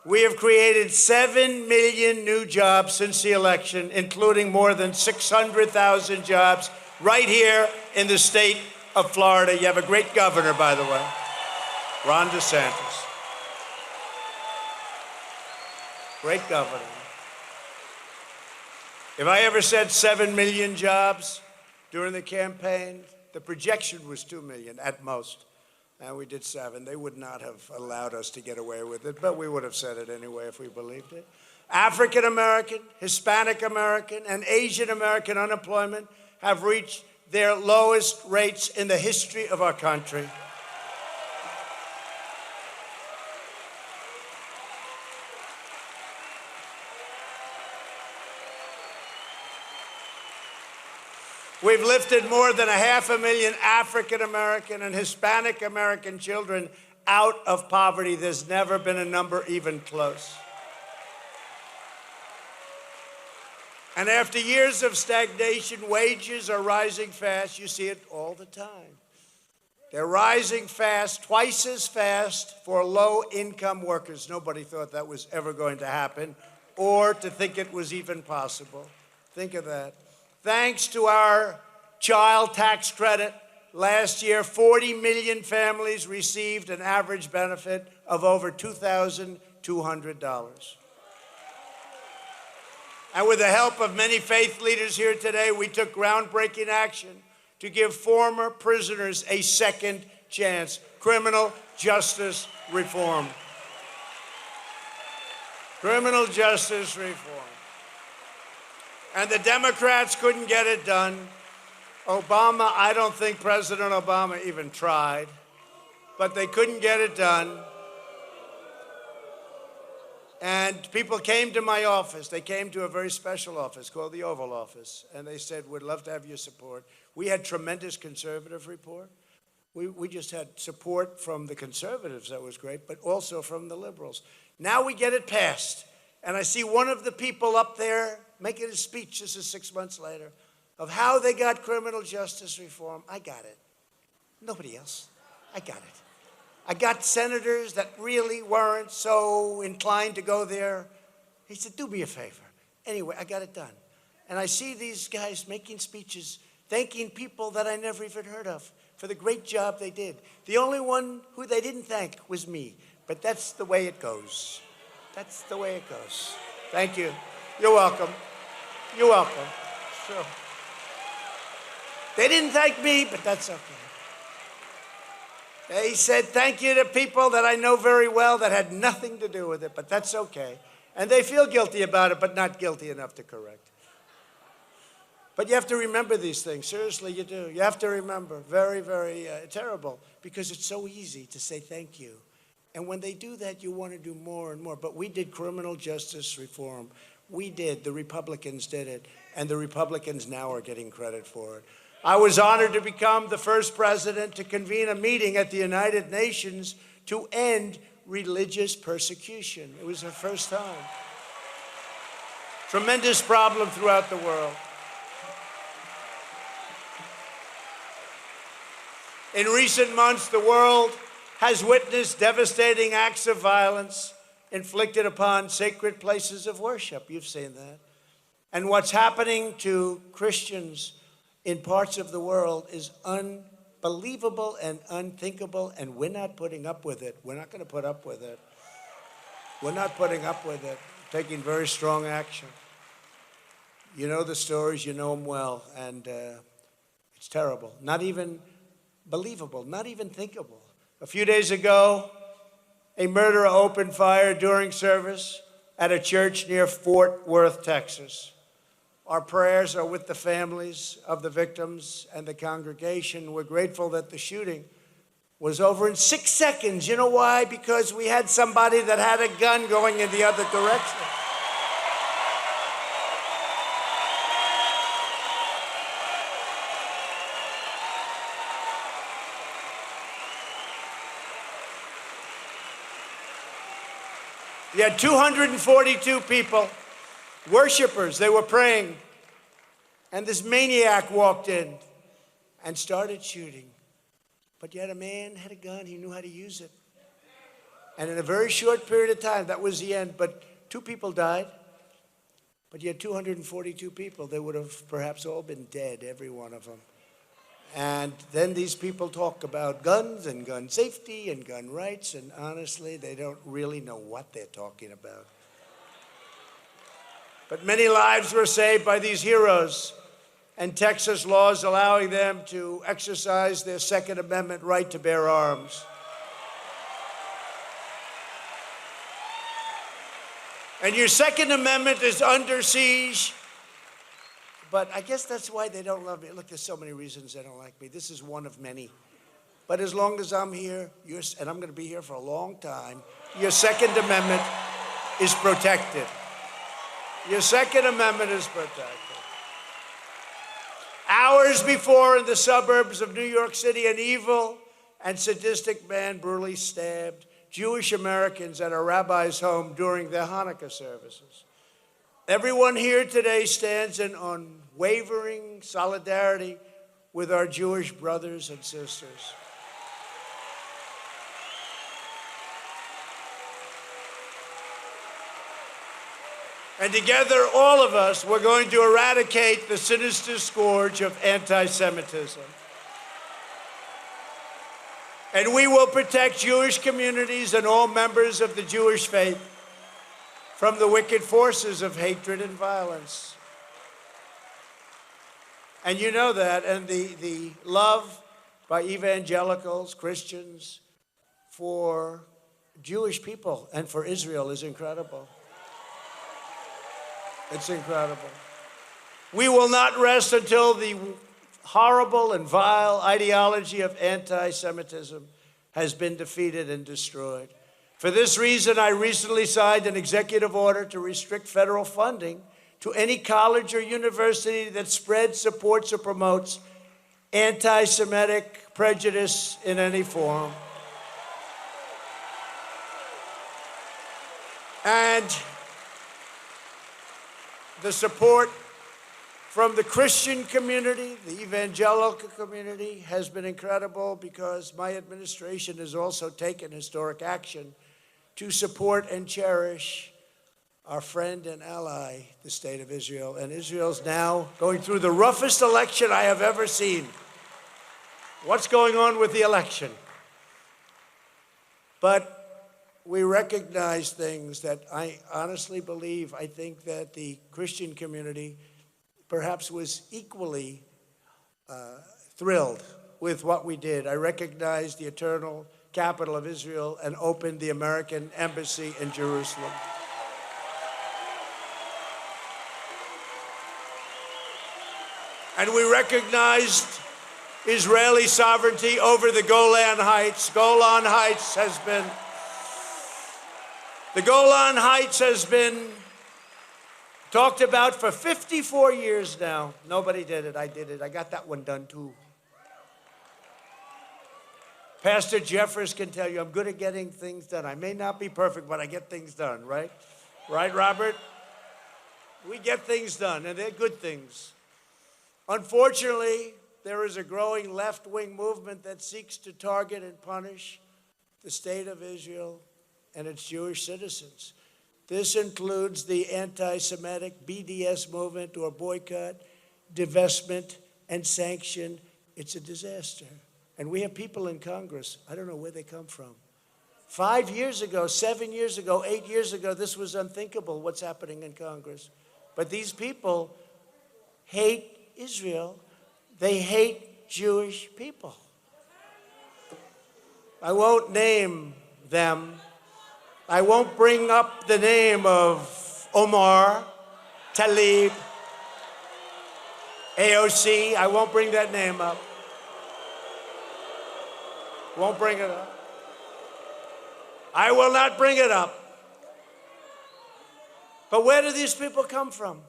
We have created 7 million new jobs since the election, including more than 600,000 jobs right here in the state of Florida. You have a great governor, by the way, Ron DeSantis. Great governor. If I ever said 7 million jobs during the campaign, the projection was 2 million at most. And we did 7. They would not have allowed us to get away with it, but we would have said it anyway if we believed it. African American, Hispanic American, and Asian American unemployment have reached their lowest rates in the history of our country. We've lifted more than 500,000 African American and Hispanic American children out of poverty. There's never been a number even close. And after years of stagnation, wages are rising fast. You see it all the time. They're rising fast, twice as fast for low-income workers. Nobody thought that was ever going to happen or to think it was even possible. Think of that. Thanks to our child tax credit, last year, 40 million families received an average benefit of over $2,200. And with the help of many faith leaders here today, we took groundbreaking action to give former prisoners a second chance. Criminal justice reform. Criminal justice reform. And the Democrats couldn't get it done. Obama, I don't think President Obama even tried, but they couldn't get it done. And people came to my office. They came to a very special office called the Oval Office, and they said, we'd love to have your support. We had tremendous conservative support. We just had support from the conservatives, that was great, but also from the liberals. Now we get it passed. And I see one of the people up there making a speech, this is 6 months later, of how they got criminal justice reform. I got it. Nobody else. I got it. I got senators that really weren't so inclined to go there. He said, do me a favor. Anyway, I got it done. And I see these guys making speeches, thanking people that I never even heard of for the great job they did. The only one who they didn't thank was me, but that's the way it goes. That's the way it goes. Thank you. You're welcome. You're welcome. Sure. They didn't thank me, but that's okay. They said thank you to people that I know very well that had nothing to do with it, but that's okay. And they feel guilty about it, but not guilty enough to correct. But you have to remember these things. Seriously, you do. You have to remember. Very, very terrible, because it's so easy to say thank you. And when they do that, you want to do more and more. But we did criminal justice reform. We did. The Republicans did it. And the Republicans now are getting credit for it. I was honored to become the first president to convene a meeting at the United Nations to end religious persecution. It was the first time. Tremendous problem throughout the world. In recent months, the world has witnessed devastating acts of violence inflicted upon sacred places of worship. You've seen that. And what's happening to Christians in parts of the world is unbelievable and unthinkable, and we're not putting up with it. We're not going to put up with it. We're not putting up with it. Taking very strong action. You know the stories, you know them well, and it's terrible. Not even believable, not even thinkable. A few days ago, a murderer opened fire during service at a church near Fort Worth, Texas. Our prayers are with the families of the victims and the congregation. We're grateful that the shooting was over in 6 seconds. You know why? Because we had somebody that had a gun going in the other direction. You had 242 people, worshipers, they were praying, and this maniac walked in and started shooting. But yet a man had a gun, he knew how to use it. And in a very short period of time, that was the end, but 2 people died. But you had 242 people, they would have perhaps all been dead, every one of them. And then these people talk about guns and gun safety and gun rights, and honestly, they don't really know what they're talking about. But many lives were saved by these heroes, and Texas laws allowing them to exercise their Second Amendment right to bear arms. And your Second Amendment is under siege. But I guess that's why they don't love me. Look, there's so many reasons they don't like me. This is one of many. But as long as I'm here, and I'm going to be here for a long time, your Second Amendment is protected. Your Second Amendment is protected. Hours before, in the suburbs of New York City, an evil and sadistic man brutally stabbed Jewish Americans at a rabbi's home during their Hanukkah services. Everyone here today stands in unwavering solidarity with our Jewish brothers and sisters. And together, all of us, we're going to eradicate the sinister scourge of anti-Semitism. And we will protect Jewish communities and all members of the Jewish faith from the wicked forces of hatred and violence. And you know that, and the love by evangelicals, Christians, for Jewish people and for Israel is incredible. It's incredible. We will not rest until the horrible and vile ideology of anti-Semitism has been defeated and destroyed. For this reason, I recently signed an executive order to restrict federal funding to any college or university that spreads, supports, or promotes anti-Semitic prejudice in any form. And the support from the Christian community, the evangelical community, has been incredible, because my administration has also taken historic action to support and cherish our friend and ally, the State of Israel. And Israel's now going through the roughest election I have ever seen. What's going on with the election? But we recognize things that I honestly believe, I think that the Christian community perhaps was equally thrilled with what we did. I recognized the eternal capital of Israel and opened the American embassy in Jerusalem. And we recognized Israeli sovereignty over the Golan Heights. The Golan Heights has been talked about for 54 years now. Nobody did it. I did it. I got that one done too. Pastor Jeffers can tell you I'm good at getting things done. I may not be perfect, but I get things done, right? Right, Robert? We get things done, and they're good things. Unfortunately, there is a growing left-wing movement that seeks to target and punish the state of Israel and its Jewish citizens. This includes the anti-Semitic BDS movement, or boycott, divestment, and sanction. It's a disaster. And we have people in Congress, I don't know where they come from. 5 years ago, 7 years ago, 8 years ago, this was unthinkable, what's happening in Congress. But these people hate Israel. They hate Jewish people. I won't name them. I won't bring up the name of Omar, Talib, AOC. I won't bring that name up. Won't bring it up. I will not bring it up. But where do these people come from?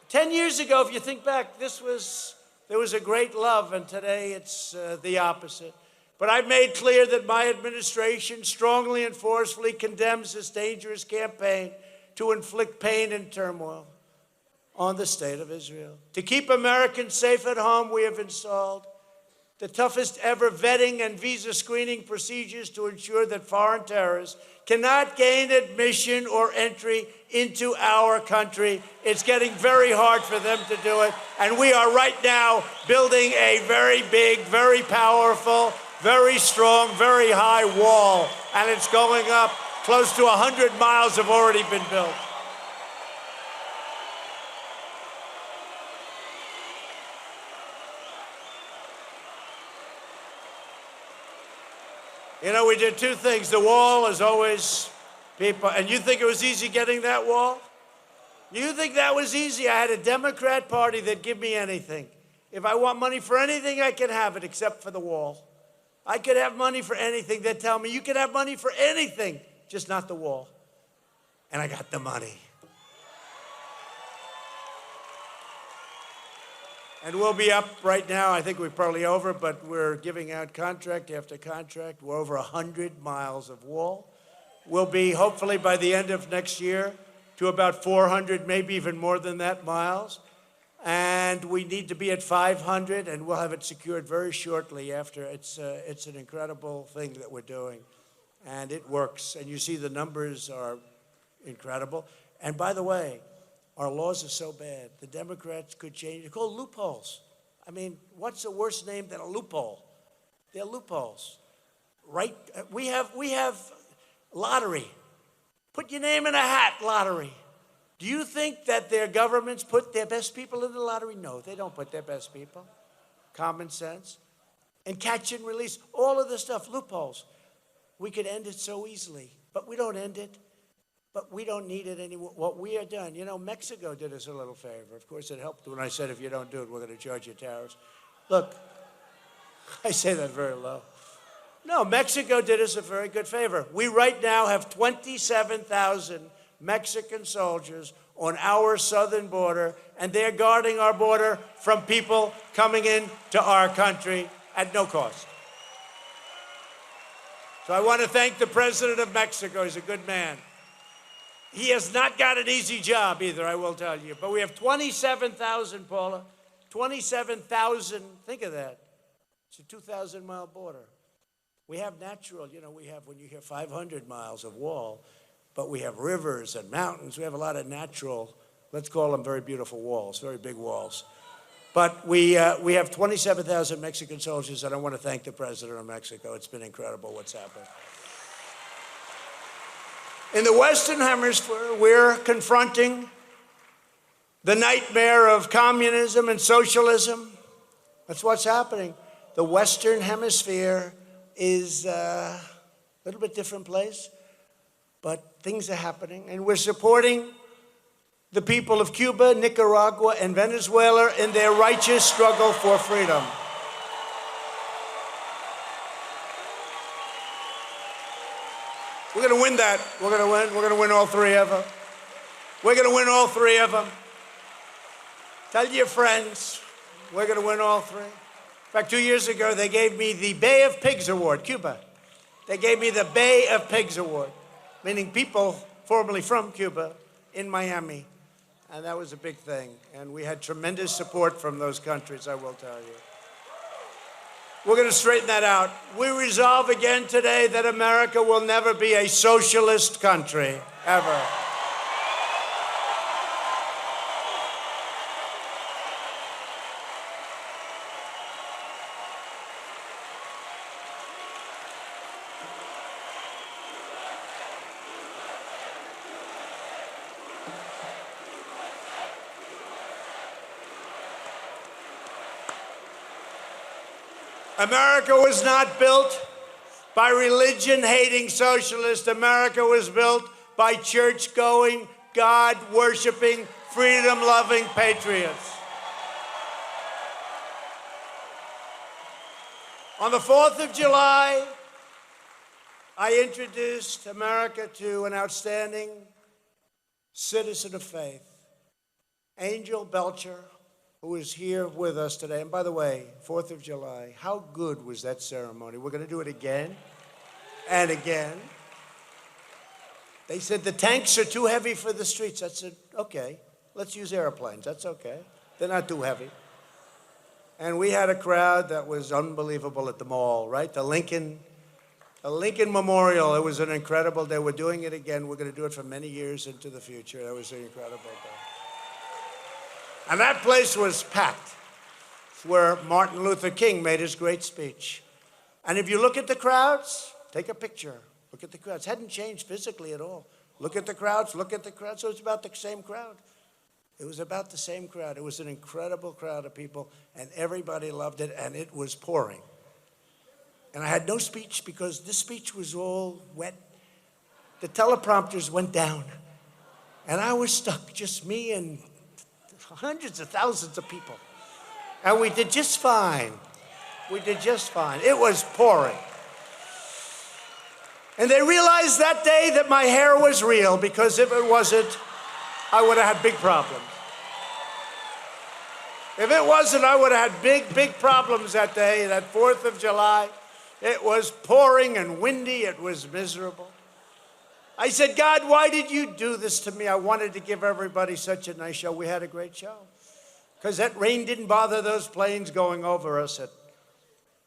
10 years ago, if you think back, there was a great love, and today it's the opposite. But I've made clear that my administration strongly and forcefully condemns this dangerous campaign to inflict pain and turmoil on the state of Israel. To keep Americans safe at home, we have installed the toughest ever vetting and visa screening procedures to ensure that foreign terrorists cannot gain admission or entry into our country. It's getting very hard for them to do it. And we are right now building a very big, very powerful, very strong, very high wall. And it's going up. Close to 100 miles have already been built. You know, we did two things. The wall is always people, and you think it was easy getting that wall? You think that was easy? I had a Democrat Party that'd give me anything. If I want money for anything, I can have it except for the wall. I could have money for anything. They'd tell me, you can have money for anything, just not the wall. And I got the money. And we'll be up right now. I think we're probably over, but we're giving out contract after contract. We're over 100 miles of wall. We'll be, hopefully, by the end of next year, to about 400, maybe even more than that, miles. And we need to be at 500, and we'll have it secured very shortly after. It's an incredible thing that we're doing, and it works. And you see the numbers are incredible. And by the way, our laws are so bad. The Democrats could change. They're called loopholes. I mean, what's a worse name than a loophole? They're loopholes, right? We have lottery. Put your name in a hat, lottery. Do you think that their governments put their best people in the lottery? No, they don't put their best people. Common sense. And catch and release, all of this stuff, loopholes. We could end it so easily, but we don't end it. But we don't need it anymore. What we are done, you know, Mexico did us a little favor. Of course, it helped when I said, if you don't do it, we're going to charge you tariffs. Look, I say that very low. No, Mexico did us a very good favor. We right now have 27,000 Mexican soldiers on our southern border, and they're guarding our border from people coming into our country at no cost. So I want to thank the president of Mexico. He's a good man. He has not got an easy job either, I will tell you. But we have 27,000, Paula. 27,000, think of that. It's a 2,000-mile border. We have natural, you know, we have, when you hear 500 miles of wall, but we have rivers and mountains. We have a lot of natural, let's call them very beautiful walls, very big walls. But we have 27,000 Mexican soldiers, and I want to thank the president of Mexico. It's been incredible what's happened. In the Western Hemisphere, we're confronting the nightmare of communism and socialism. That's what's happening. The Western Hemisphere is a little bit different place, but things are happening, and we're supporting the people of Cuba, Nicaragua, and Venezuela in their righteous struggle for freedom. We're going to win that. We're going to win. We're going to win all three of them. We're going to win all three of them. Tell your friends, we're going to win all three. In fact, 2 years ago, they gave me the Bay of Pigs Award, Cuba. They gave me the Bay of Pigs Award, meaning people formerly from Cuba in Miami. And that was a big thing. And we had tremendous support from those countries, I will tell you. We're going to straighten that out. We resolve again today that America will never be a socialist country, ever. America was not built by religion-hating socialists. America was built by church-going, God-worshiping, freedom-loving patriots. On the 4th of July, I introduced America to an outstanding citizen of faith, Angel Belcher, who is here with us today. And by the way, 4th of July, how good was that ceremony? We're going to do it again and again. They said the tanks are too heavy for the streets. I said, okay, let's use airplanes. That's okay. They're not too heavy. And we had a crowd that was unbelievable at the mall, right? The Lincoln Memorial. It was an incredible day. We're doing it again. We're going to do it for many years into the future. That was an incredible day. And that place was packed. It's where Martin Luther King made his great speech. And if you look at the crowds, take a picture. Look at the crowds. It hadn't changed physically at all. Look at the crowds, look at the crowds. So it's about the same crowd. It was about the same crowd. It was an incredible crowd of people, and everybody loved it, and it was pouring. And I had no speech because this speech was all wet. The teleprompters went down, and I was stuck, just me and hundreds of thousands of people. And we did just fine. We did just fine. It was pouring. And they realized that day that my hair was real, because if it wasn't, I would have had big problems. If it wasn't, I would have had big, big problems that day, that 4th of July. It was pouring and windy. It was miserable. I said, God, why did you do this to me? I wanted to give everybody such a nice show. We had a great show. Because that rain didn't bother those planes going over us at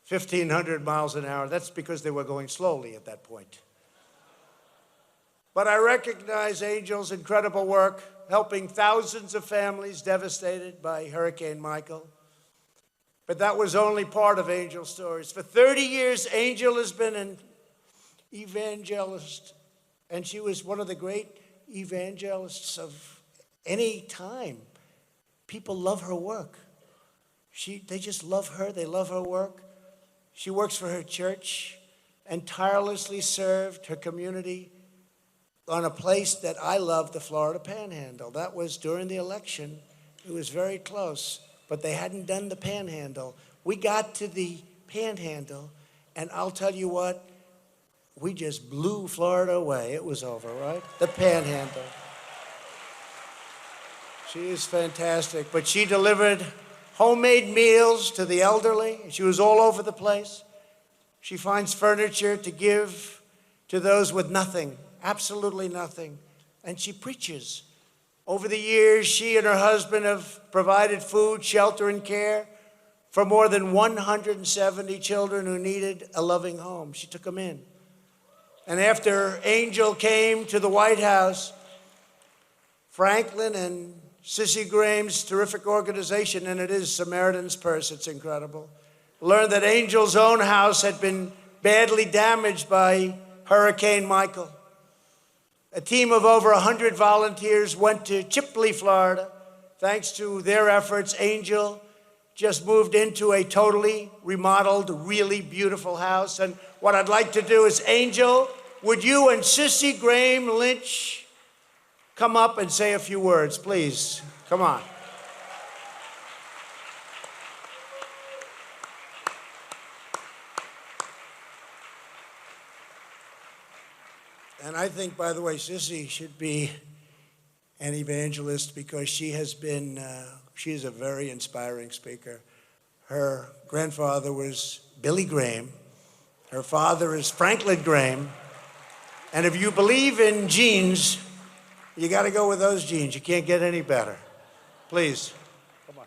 1,500 miles an hour. That's because they were going slowly at that point. But I recognize Angel's incredible work, helping thousands of families devastated by Hurricane Michael. But that was only part of Angel's stories. For 30 years, Angel has been an evangelist. And she was one of the great evangelists of any time. People love her work. They just love her. They love her work. She works for her church and tirelessly served her community on a place that I love, the Florida Panhandle. That was during the election. It was very close, but they hadn't done the Panhandle. We got to the Panhandle, and I'll tell you what, we just blew Florida away. It was over, right? The Panhandle. She is fantastic. But she delivered homemade meals to the elderly. She was all over the place. She finds furniture to give to those with nothing, absolutely nothing. And she preaches. Over the years, she and her husband have provided food, shelter, and care for more than 170 children who needed a loving home. She took them in. And after Angel came to the White House, Franklin and Sissy Graham's terrific organization, and it is Samaritan's Purse, it's incredible, learned that Angel's own house had been badly damaged by Hurricane Michael. A team of over 100 volunteers went to Chipley, Florida. Thanks to their efforts, Angel just moved into a totally remodeled, really beautiful house. And what I'd like to do is, Angel, would you and Sissy Graham Lynch come up and say a few words, please? Come on. And I think, by the way, Sissy should be an evangelist because she is a very inspiring speaker. Her grandfather was Billy Graham. Her father is Franklin Graham. And if you believe in genes, you got to go with those genes. You can't get any better. Please. Come on.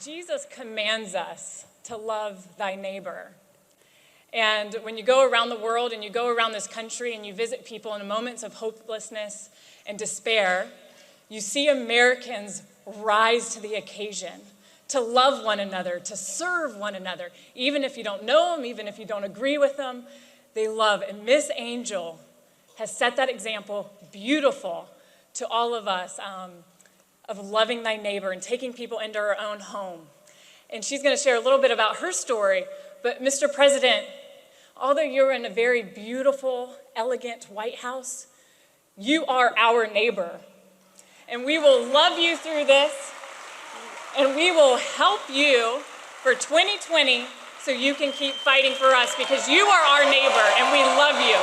Jesus commands us to love thy neighbor. And when you go around the world and you go around this country and you visit people in moments of hopelessness and despair, you see Americans rise to the occasion to love one another, to serve one another. Even if you don't know them, even if you don't agree with them, they love. And Miss Angel has set that example beautiful to all of us of loving thy neighbor and taking people into her own home. And she's going to share a little bit about her story. But Mr. President, although you're in a very beautiful, elegant White House, you are our neighbor. And we will love you through this, and we will help you for 2020 so you can keep fighting for us because you are our neighbor and we love you.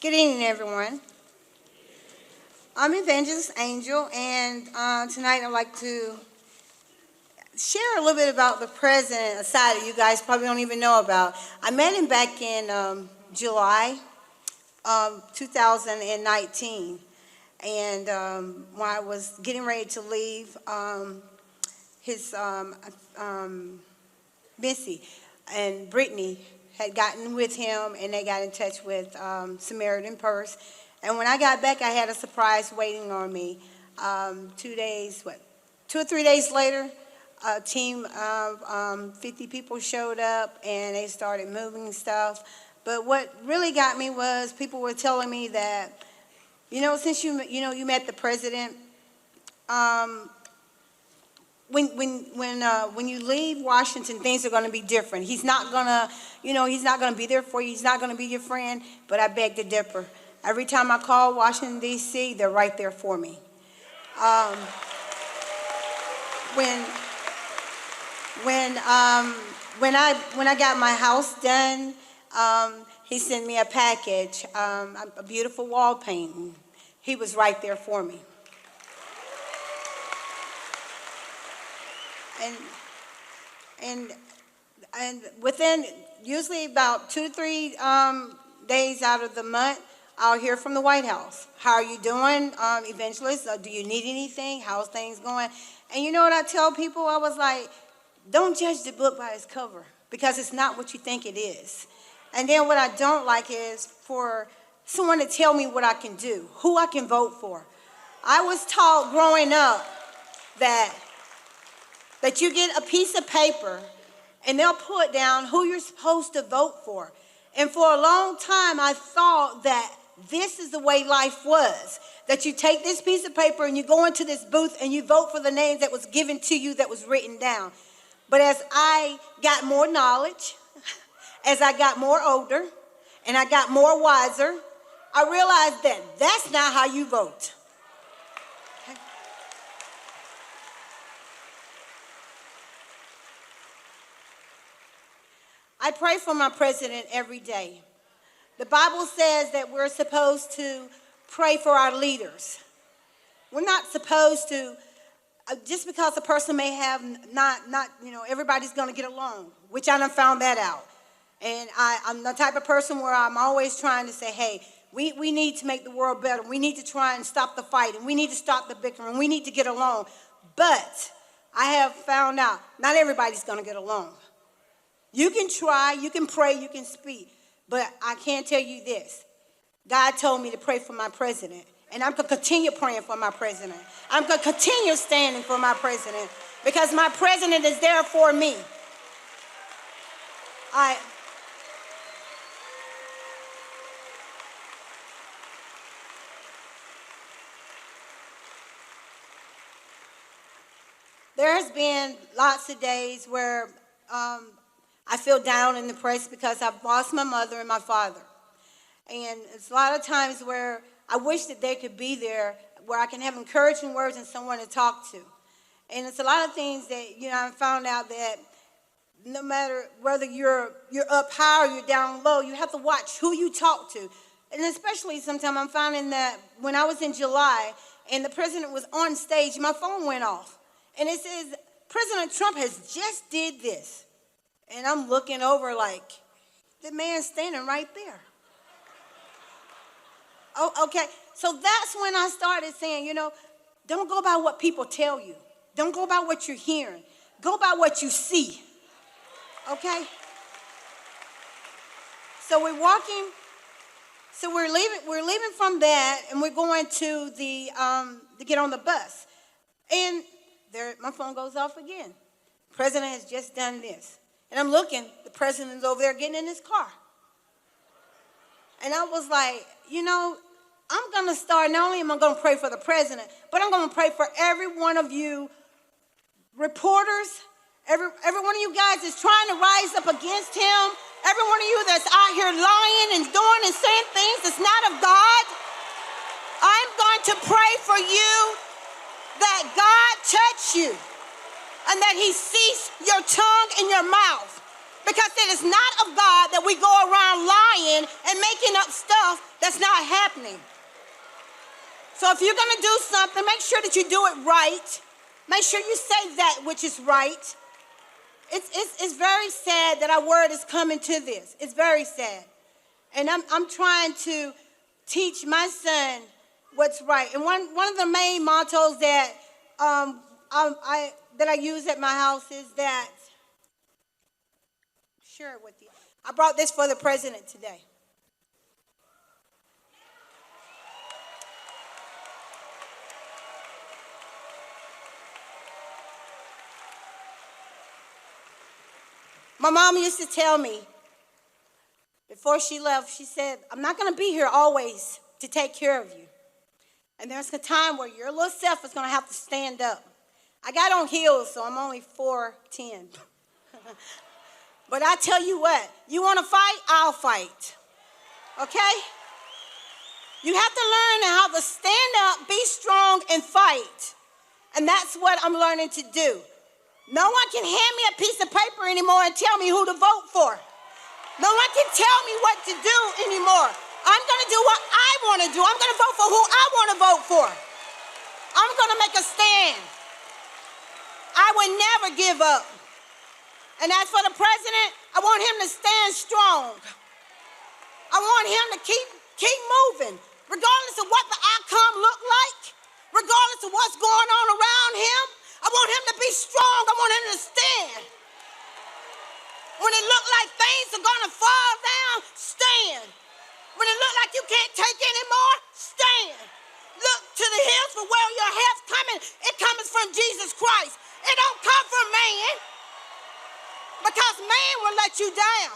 Good evening, everyone. I'm Evangelist Angel, and tonight I'd like to share a little bit about the president, a side that you guys probably don't even know about. I met him back in July 2019, and when I was getting ready to leave, his Missy and Brittany had gotten with him, and they got in touch with Samaritan Purse. And when I got back, I had a surprise waiting on me. 2 or 3 days later, a team of 50 people showed up, and they started moving stuff. But what really got me was people were telling me that, since you met the president, when you leave Washington, things are going to be different. He's not gonna be there for you. He's not gonna be your friend. But I beg to differ. Every time I call Washington D.C., they're right there for me. When I got my house done, he sent me a package, a beautiful wall painting. He was right there for me. And within usually about 2 to 3 days out of the month, I'll hear from the White House. How are you doing, evangelist? Do you need anything? How's things going? And you know what I tell people? I was like, don't judge the book by its cover, because it's not what you think it is. And then what I don't like is for someone to tell me what I can do, who I can vote for. I was taught growing up that you get a piece of paper and they'll put down who you're supposed to vote for. And for a long time, I thought that this is the way life was, that you take this piece of paper and you go into this booth and you vote for the name that was given to you, that was written down. But as I got more knowledge, as I got more older, and I got more wiser, I realized that that's not how you vote. I pray for my president every day. The Bible says that we're supposed to pray for our leaders. We're not supposed to, just because a person may have everybody's going to get along, which I done found that out. And I'm the type of person where I'm always trying to say, hey, we need to make the world better. We need to try and stop the fighting. We need to stop the bickering. We need to get along. But I have found out not everybody's going to get along. You can try, you can pray, you can speak, but I can tell you this. God told me to pray for my president, and I'm going to continue praying for my president. I'm going to continue standing for my president because my president is there for me. There's been lots of days where I feel down and depressed because I've lost my mother and my father. And it's a lot of times where I wish that they could be there, where I can have encouraging words and someone to talk to. And it's a lot of things that, I found out that no matter whether you're up high or you're down low, you have to watch who you talk to. And especially sometimes I'm finding that when I was in July and the president was on stage, my phone went off. And it says, President Trump has just did this. And I'm looking over like, the man's standing right there. Oh, okay. So that's when I started saying, don't go by what people tell you. Don't go by what you're hearing. Go by what you see. Okay? So we're walking. So we're leaving from that, and we're going to to get on the bus. And there, my phone goes off again. The president has just done this. And I'm looking, the president's over there getting in his car. And I was like, I'm going to start, not only am I going to pray for the president, but I'm going to pray for every one of you reporters, every one of you guys that's trying to rise up against him, every one of you that's out here lying and doing and saying things that's not of God. I'm going to pray for you that God touch you and that he cease your tongue and your mouth. Because it is not of God that we go around lying and making up stuff that's not happening. So if you're going to do something, make sure that you do it right. Make sure you say that which is right. It's very sad that our word is coming to this. It's very sad. And I'm trying to teach my son what's right. And one of the main mottos that I use at my house is that, share it with you. I brought this for the president today. My mom used to tell me, before she left, she said, I'm not going to be here always to take care of you. And there's a time where your little self is going to have to stand up. I got on heels, so I'm only 4'10". But I tell you what, you want to fight? I'll fight. Okay? You have to learn how to stand up, be strong, and fight. And that's what I'm learning to do. No one can hand me a piece of paper anymore and tell me who to vote for. No one can tell me what to do anymore. I'm going to do what I want to do. I'm going to vote for who I want to vote for. I'm going to make a stand. I will never give up. And as for the president, I want him to stand strong. I want him to keep moving, regardless of what the outcome look like, regardless of what's going on around him. I want him to be strong. I want him to stand. When it look like things are going to fall down, stand. When it look like you can't take anymore, stand. Look to the hills for where your help's coming. It comes from Jesus Christ. It don't come from man, because man will let you down.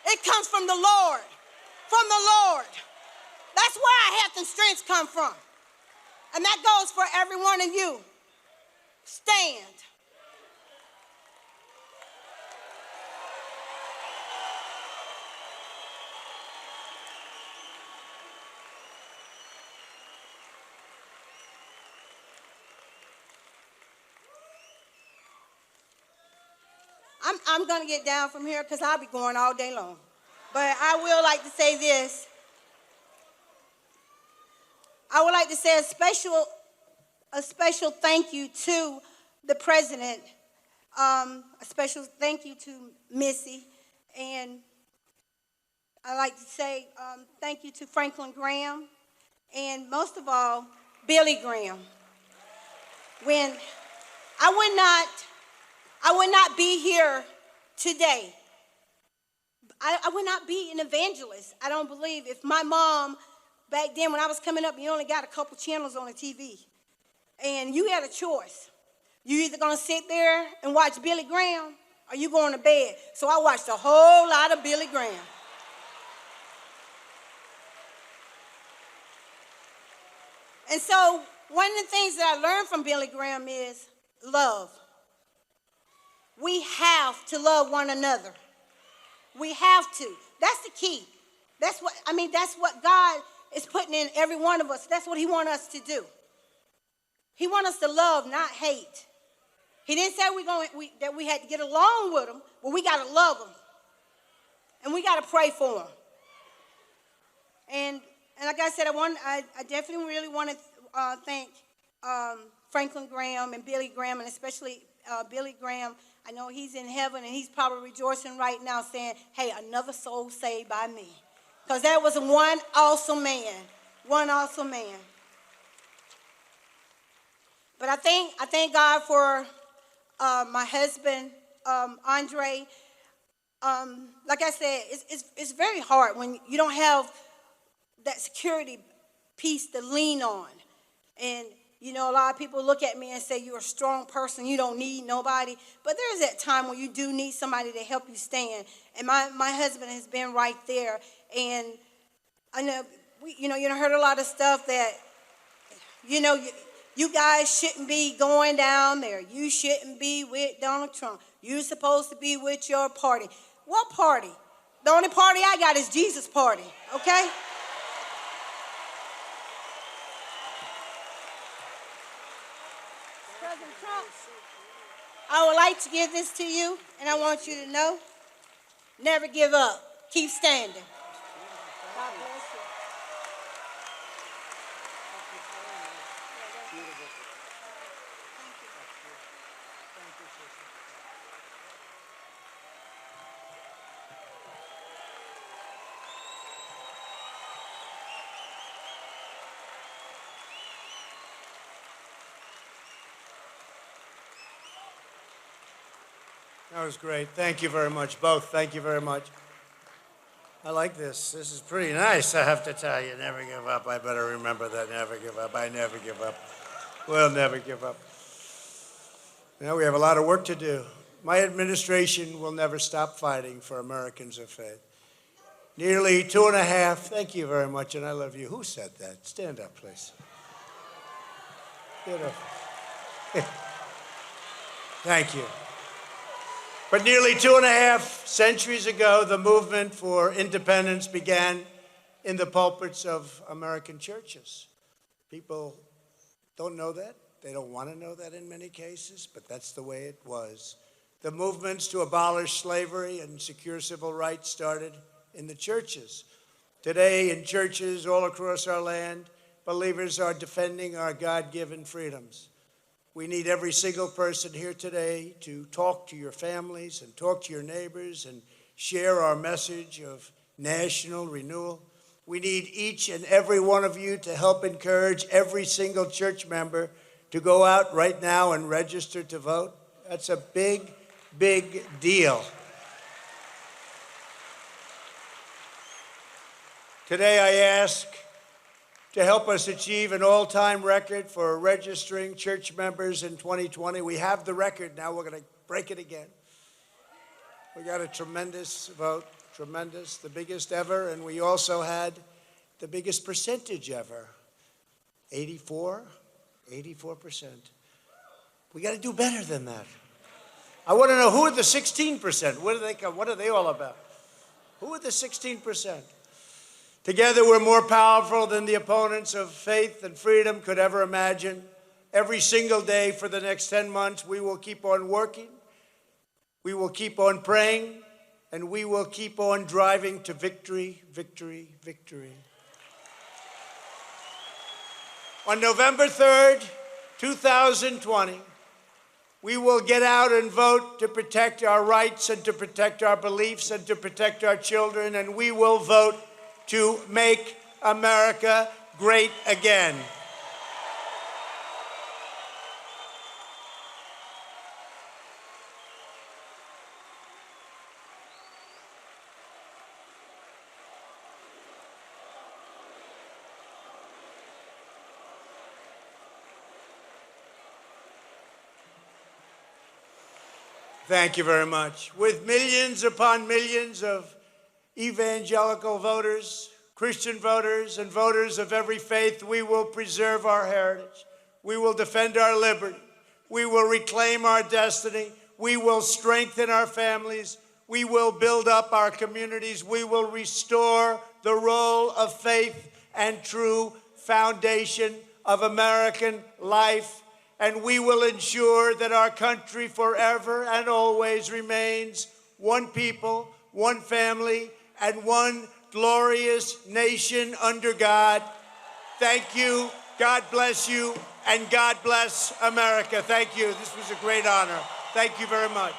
It comes from the Lord. From the Lord. That's where our health and strength come from. And that goes for every one of you. Stand. I'm going to get down from here because I'll be going all day long. But I will like to say this. I would like to say a special thank you to the president, a special thank you to Missy, and I'd like to say thank you to Franklin Graham, and most of all, Billy Graham. when I would not be here today. I would not be an evangelist, I don't believe, if my mom, back then when I was coming up, you only got a couple channels on the TV. And you had a choice. You either gonna sit there and watch Billy Graham or you going to bed. So I watched a whole lot of Billy Graham. And so one of the things that I learned from Billy Graham is love. We have to love one another. We have to. That's the key. That's what God is putting in every one of us. That's what he wants us to do. He wants us to love, not hate. He didn't say that we had to get along with them, but we got to love them. And we got to pray for them. And like I said, I definitely really want to thank Franklin Graham and Billy Graham, and especially Billy Graham. I know he's in heaven, and he's probably rejoicing right now saying, hey, another soul saved by me. Because that was one awesome man. One awesome man. But I thank God for my husband, Andre. Like I said, it's very hard when you don't have that security piece to lean on. And, you know, a lot of people look at me and say, you're a strong person, you don't need nobody. But there's that time when you do need somebody to help you stand. And my husband has been right there. And I know, you heard a lot of stuff that, you guys shouldn't be going down there. You shouldn't be with Donald Trump. You're supposed to be with your party. What party? The only party I got is Jesus' party, okay? President Trump, I would like to give this to you, and I want you to know, never give up. Keep standing. God bless you. That was great. Thank you very much, both. Thank you very much. I like this. This is pretty nice, I have to tell you. Never give up. I better remember that. Never give up. I never give up. We'll never give up. Now we have a lot of work to do. My administration will never stop fighting for Americans of faith. Nearly 2.5, thank you very much, and I love you. Who said that? Stand up, please. Get up. Thank you. But nearly 2.5 centuries ago, the movement for independence began in the pulpits of American churches. People don't know that. They don't want to know that in many cases, but that's the way it was. The movements to abolish slavery and secure civil rights started in the churches. Today, in churches all across our land, believers are defending our God-given freedoms. We need every single person here today to talk to your families and talk to your neighbors and share our message of national renewal. We need each and every one of you to help encourage every single church member to go out right now and register to vote. That's a big, big deal. Today I ask to help us achieve an all-time record for registering church members in 2020. We have the record now. We're going to break it again. We got a tremendous vote, tremendous, the biggest ever, and we also had the biggest percentage ever, 84%. We got to do better than that. I want to know, who are the 16%? What are they all about? Who are the 16%? Together, we're more powerful than the opponents of faith and freedom could ever imagine. Every single day for the next 10 months, we will keep on working, we will keep on praying, and we will keep on driving to victory, victory, victory. On November 3rd, 2020, we will get out and vote to protect our rights and to protect our beliefs and to protect our children, and we will vote to make America great again. Thank you very much. With millions upon millions of evangelical voters, Christian voters, and voters of every faith, we will preserve our heritage. We will defend our liberty. We will reclaim our destiny. We will strengthen our families. We will build up our communities. We will restore the role of faith and true foundation of American life. And we will ensure that our country forever and always remains one people, one family, and one glorious nation under God. Thank you. God bless you. And God bless America. Thank you. This was a great honor. Thank you very much.